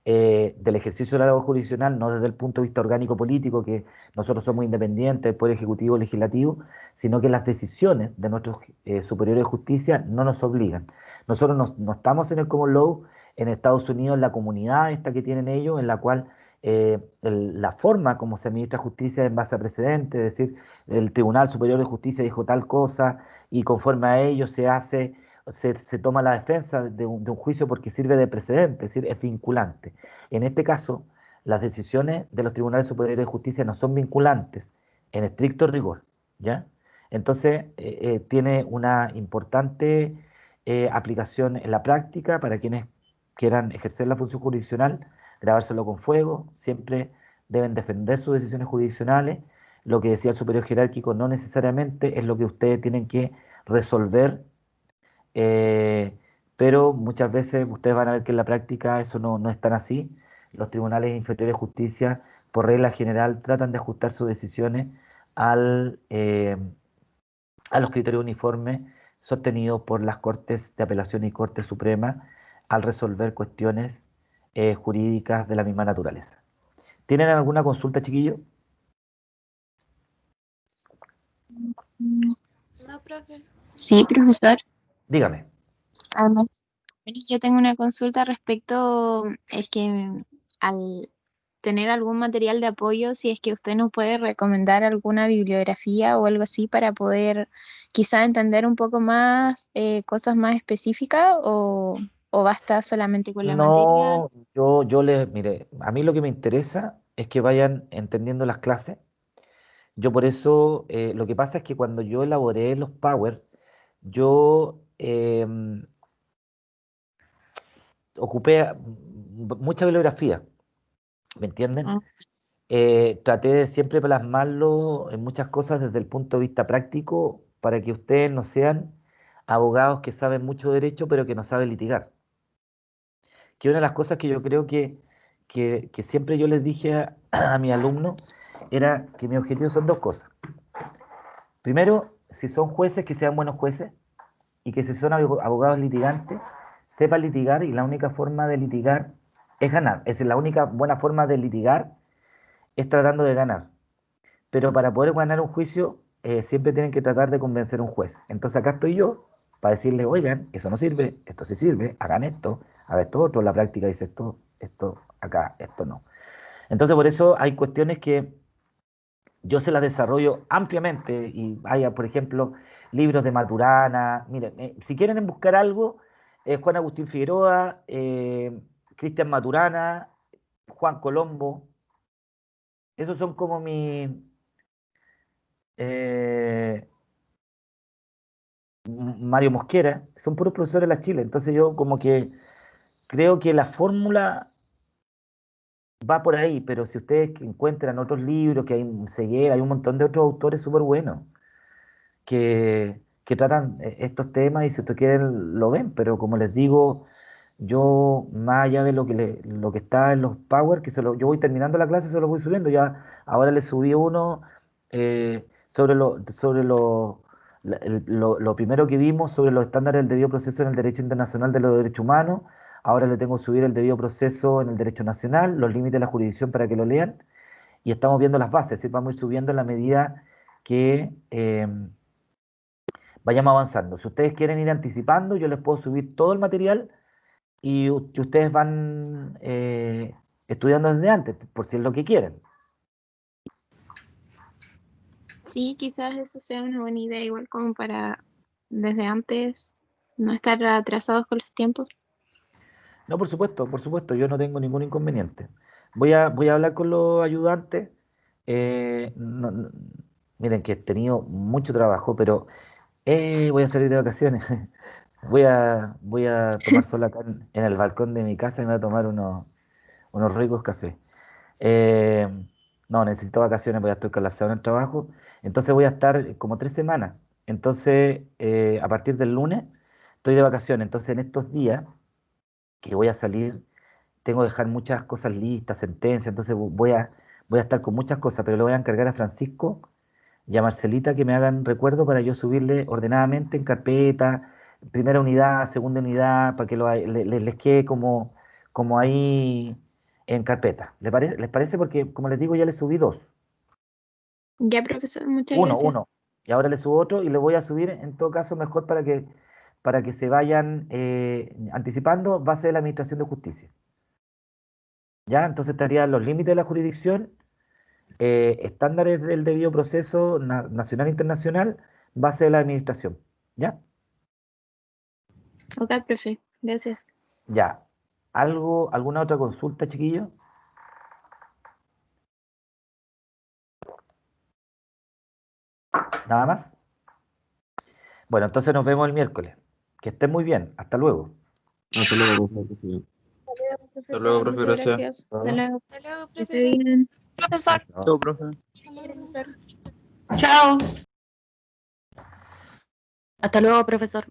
del ejercicio de la labor jurisdiccional, no desde el punto de vista orgánico político, que nosotros somos independientes del Poder Ejecutivo y Legislativo, sino que las decisiones de nuestros superiores de justicia no nos obligan. Nosotros no estamos en el common law en Estados Unidos, en la comunidad esta que tienen ellos, en la cual la forma como se administra justicia es en base a precedentes, es decir, el Tribunal Superior de Justicia dijo tal cosa y conforme a ello se toma la defensa de un juicio porque sirve de precedente, es decir, es vinculante. En este caso, las decisiones de los tribunales superiores de justicia no son vinculantes en estricto rigor, ¿ya? Entonces, tiene una importante aplicación en la práctica para quienes quieran ejercer la función jurisdiccional, grabárselo con fuego, siempre deben defender sus decisiones jurisdiccionales. Lo que decía el superior jerárquico no necesariamente es lo que ustedes tienen que resolver eh, pero muchas veces ustedes van a ver que en la práctica eso no es tan así. Los tribunales inferiores de justicia, por regla general, tratan de ajustar sus decisiones al, eh, a los criterios uniformes sostenidos por las Cortes de Apelación y Corte Suprema al resolver cuestiones jurídicas de la misma naturaleza. ¿Tienen alguna consulta, chiquillo? No, profe. Sí, profesor. Dígame. Bueno, yo tengo una consulta respecto, es que al tener algún material de apoyo, si es que usted nos puede recomendar alguna bibliografía o algo así para poder quizá entender un poco más cosas más específicas o basta solamente con la materia. No, mire, a mí lo que me interesa es que vayan entendiendo las clases. Yo por eso, lo que pasa es que cuando yo elaboré los Power, yo ocupé mucha bibliografía, ¿me entienden? Ah, Traté de siempre plasmarlo en muchas cosas desde el punto de vista práctico para que ustedes no sean abogados que saben mucho derecho pero que no saben litigar. Que una de las cosas que yo creo que siempre yo les dije a mis alumnos era que mi objetivo son dos cosas. Primero, si son jueces, que sean buenos jueces y que si son abogados litigantes, sepan litigar y la única forma de litigar es ganar. Es decir, la única buena forma de litigar es tratando de ganar. Pero para poder ganar un juicio, siempre tienen que tratar de convencer a un juez. Entonces acá estoy yo para decirles, oigan, eso no sirve, esto sí sirve, hagan esto otro, la práctica dice esto acá, esto no. Entonces por eso hay cuestiones que yo se las desarrollo ampliamente y haya, por ejemplo, libros de Maturana. Miren, si quieren buscar algo, Juan Agustín Figueroa, Cristian Maturana, Juan Colombo, esos son como eh, Mario Mosquera, son puros profesores de la Chile. Entonces yo como que creo que la fórmula va por ahí, pero si ustedes encuentran otros libros, que hay Ceguera, hay un montón de otros autores súper buenos que tratan estos temas y si ustedes quieren lo ven, pero como les digo, yo más allá de lo que está en los Power, yo voy terminando la clase, se lo voy subiendo, ya ahora le subí uno sobre lo primero que vimos sobre los estándares del debido proceso en el derecho internacional de los derechos humanos. Ahora le tengo que subir el debido proceso en el derecho nacional, los límites de la jurisdicción para que lo lean, y estamos viendo las bases, ¿sí? Vamos a ir subiendo en la medida que vayamos avanzando. Si ustedes quieren ir anticipando, yo les puedo subir todo el material y ustedes van estudiando desde antes, por si es lo que quieren. Sí, quizás eso sea una buena idea, igual como para desde antes no estar atrasados con los tiempos. No, por supuesto, yo no tengo ningún inconveniente. Voy a hablar con los ayudantes. Miren que he tenido mucho trabajo, pero voy a salir de vacaciones. Voy a tomar sol acá en el balcón de mi casa y me voy a tomar unos ricos cafés. Eh, no, necesito vacaciones, porque ya estoy colapsado en el trabajo. Entonces voy a estar como 3 semanas. Entonces, a partir del lunes, estoy de vacaciones. Entonces, en estos días que voy a salir, tengo que dejar muchas cosas listas, sentencias. Entonces, voy a estar con muchas cosas, pero le voy a encargar a Francisco y a Marcelita que me hagan recuerdo para yo subirle ordenadamente en carpeta, primera unidad, segunda unidad, para que les quede como ahí en carpeta. ¿Les parece? Porque, como les digo, ya les subí dos. Ya, profesor, muchas Uno, gracias. uno. Y ahora les subo otro y le voy a subir, en todo caso, mejor para que se vayan anticipando, base de la Administración de Justicia. ¿Ya? Entonces estarían los límites de la jurisdicción, estándares del debido proceso nacional e internacional, base de la administración. ¿Ya? Ok, profe, gracias. Ya. ¿Alguna otra consulta, chiquillo? ¿Nada más? Bueno, entonces nos vemos el miércoles. Que estén muy bien. Hasta luego. Hasta luego, profe, que esté bien. Hasta Hasta luego, profe, muchas gracias. gracias. Hasta Luego. Hasta luego, Que profe, esté bien. Profesor. Chao, profe. Profesor. Chao. Hasta luego, profesor.